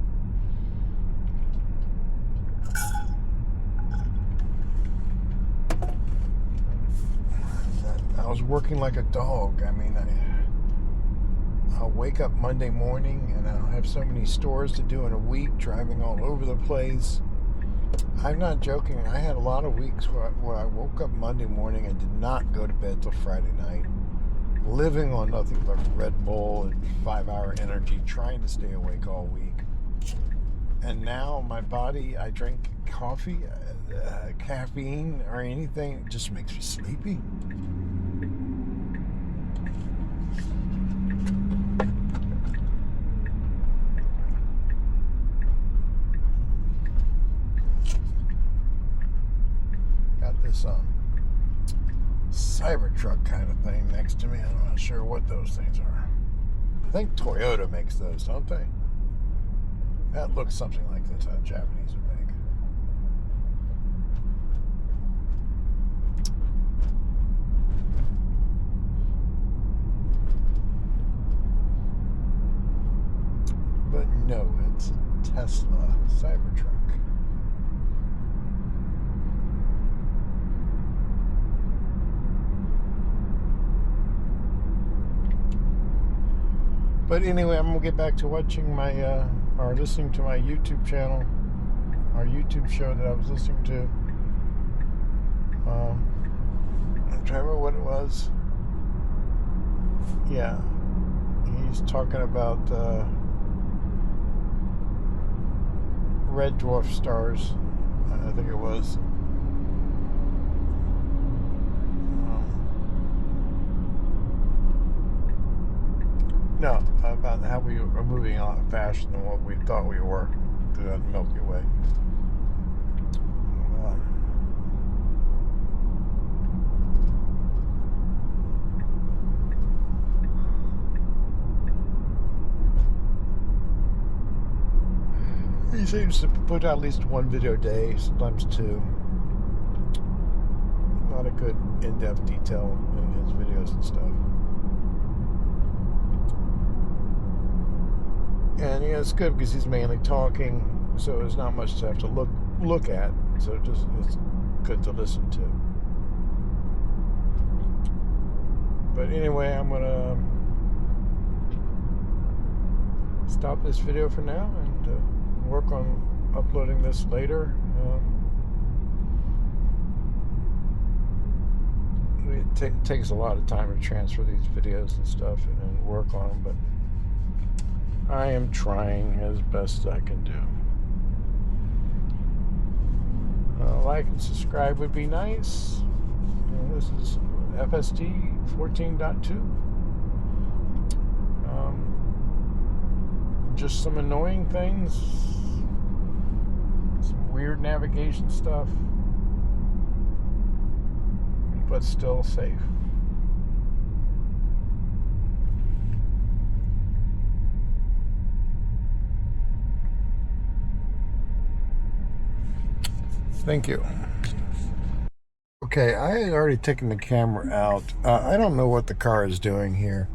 I was working like a dog. I mean, I'll wake up Monday morning and I'll have so many stores to do in a week, driving all over the place. I'm not joking. I had a lot of weeks where I woke up Monday morning and did not go to bed till Friday night, living on nothing but Red Bull and 5-hour energy, trying to stay awake all week. And now my body, I drink coffee, caffeine or anything, it just makes me sleepy. Got this Cybertruck kind of thing next to me. I'm not sure what those things are. I think Toyota makes those, don't they? That looks something like this, how Japanese would make. But no, it's a Tesla Cybertruck. But anyway, I'm gonna get back to watching my or listening to my YouTube channel, our YouTube show that I was listening to. I'm trying to remember what it was. Yeah, he's talking about red dwarf stars, I think it was. No, about how we are moving a lot faster than what we thought we were through that Milky Way. He seems to put out at least one video a day, sometimes two. A lot of good in-depth detail in his videos and stuff. And it's good because he's mainly talking, so there's not much to have to look at. So it's good to listen to. But anyway, I'm gonna stop this video for now and work on uploading this later. It takes a lot of time to transfer these videos and stuff and work on them, but I am trying as best I can do. Like and subscribe would be nice. This is FSD 14.2. Just some annoying things, some weird navigation stuff, but still safe. Thank you. Okay, I had already taken the camera out. I don't know what the car is doing here.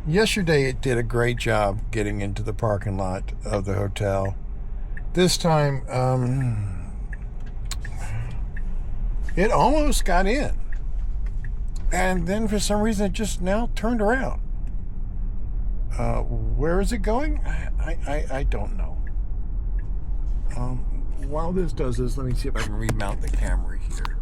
Yesterday it did a great job getting into the parking lot of the hotel. This time, it almost got in. And then for some reason it just now turned around. Where is it going? I don't know. While this does this, let me see if I can remount the camera here.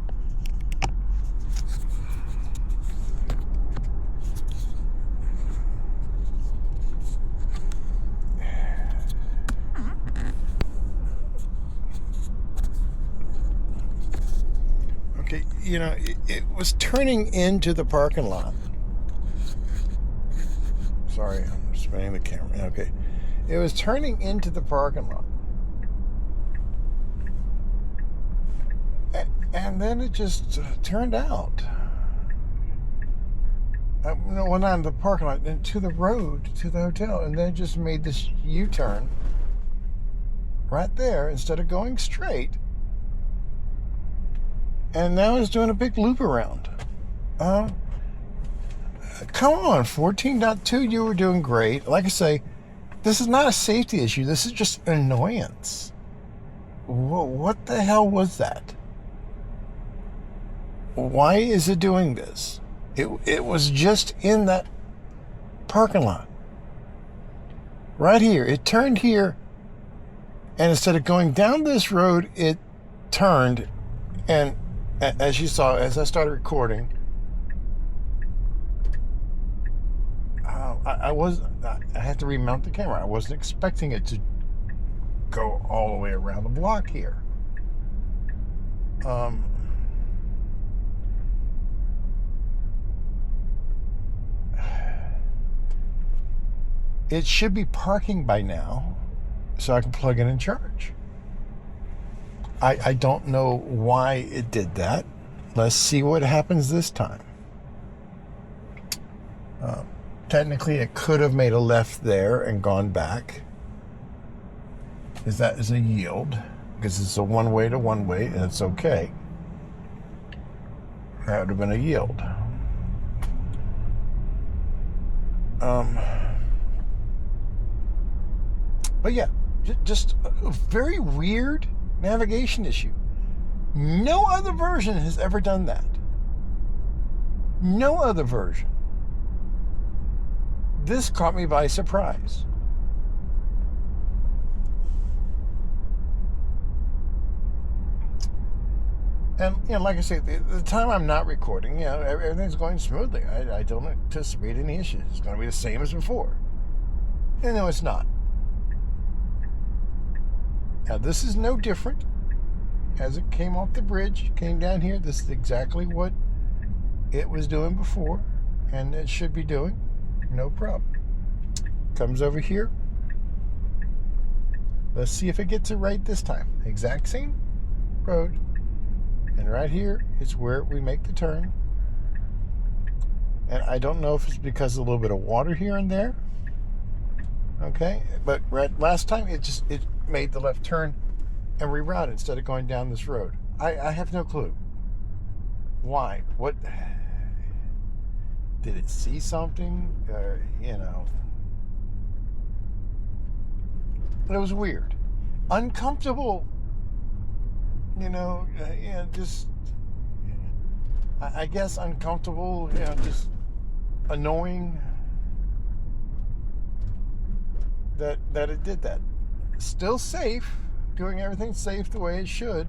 Okay, you know, it was turning into the parking lot. Sorry, I'm spinning the camera. Okay. It was turning into the parking lot. And then it just turned out. Well, not in the parking lot, into the road, to the hotel. And then it just made this U-turn right there instead of going straight. And now it's doing a big loop around. Come on, 14.2, you were doing great. Like I say, this is not a safety issue. This is just an annoyance. What the hell was that? Why is it doing this? It was just in that parking lot. Right here. It turned here. And instead of going down this road, it turned. And as you saw, as I started recording, I had to remount the camera. I wasn't expecting it to go all the way around the block here. It should be parking by now, so I can plug it and charge. I don't know why it did that. Let's see what happens this time. Technically, it could have made a left there and gone back. Because that is a yield. Because it's a one-way to one-way, and it's okay. That would have been a yield. But yeah, just a very weird navigation issue. No other version has ever done that. No other version. This caught me by surprise. And, you know, like I say, the time I'm not recording, you know, everything's going smoothly. I don't anticipate any issues. It's going to be the same as before. And no, it's not. Now, this is no different. As it came off the bridge, came down here, this is exactly what it was doing before, and it should be doing. No problem. Comes over here. Let's see if it gets it right this time. Exact same road. And right here is where we make the turn. And I don't know if it's because of a little bit of water here and there. Okay, but last time it made the left turn and rerouted instead of going down this road. I have no clue. Why? What? Did it see something? You know. It was weird. Uncomfortable. You know, just, I guess uncomfortable, you know, just annoying that it did that. Still safe, doing everything safe the way it should,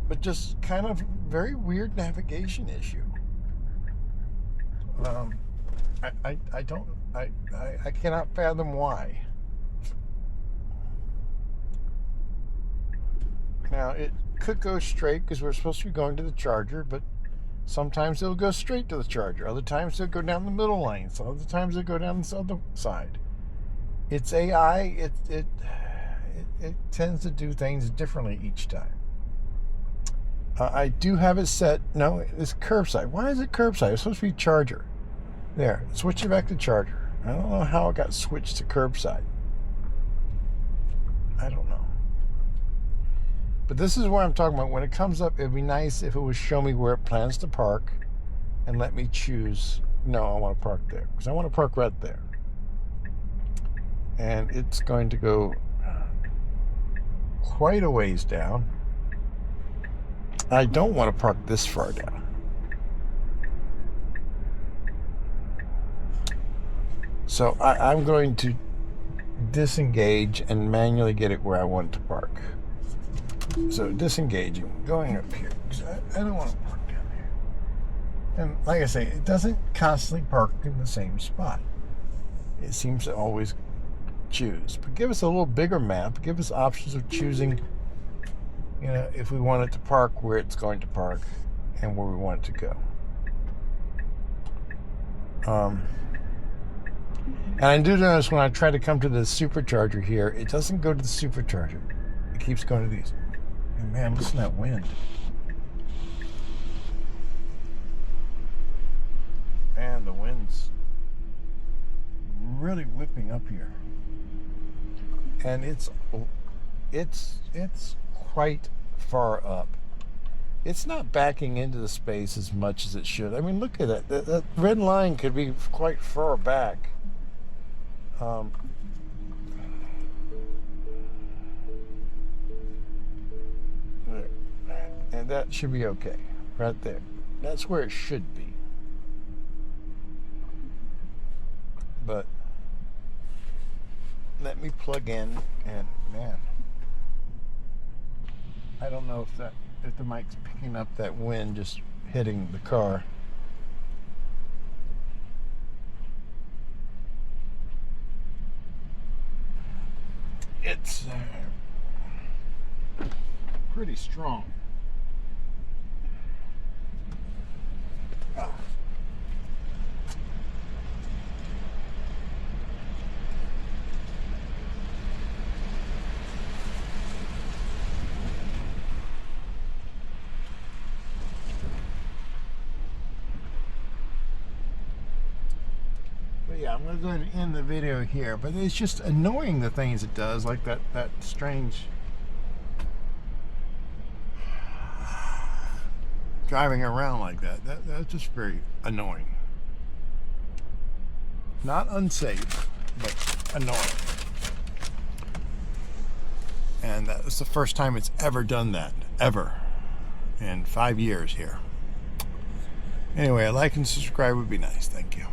but just kind of very weird navigation issue. I cannot fathom why. Now, it could go straight because we're supposed to be going to the charger, but sometimes it'll go straight to the charger. Other times it'll go down the middle lane. So other times it'll go down this other side. It's AI. It tends to do things differently each time. I do have it set. No, it's curbside. Why is it curbside? It's supposed to be charger. There. Switch it back to charger. I don't know how it got switched to curbside. I don't know. But this is where I'm talking about. When it comes up, it'd be nice if it would show me where it plans to park and let me choose. No, I want to park there because I want to park right there. And it's going to go quite a ways down. I don't want to park this far down. So I'm going to disengage and manually get it where I want it to park. So disengaging, going up here, because I don't want to park down here. And like I say, it doesn't constantly park in the same spot. It seems to always choose. But give us a little bigger map. Give us options of choosing, you know, if we want it to park, where it's going to park, and where we want it to go. And I do notice when I try to come to the supercharger here, it doesn't go to the supercharger. It keeps going to these. And man, listen to that wind. Man, the wind's really whipping up here. And it's quite far up. It's not backing into the space as much as it should. I mean, look at that. That red line could be quite far back. And that should be okay, right there. That's where it should be. But let me plug in, and man, I don't know if the mic's picking up that wind just hitting the car. It's pretty strong. Yeah, I'm going to go ahead and end the video here, but it's just annoying the things it does, like that strange driving around like that. That's just very annoying. Not unsafe, but annoying. And that was the first time it's ever done that, ever, in 5 years here. Anyway, a like and subscribe would be nice. Thank you.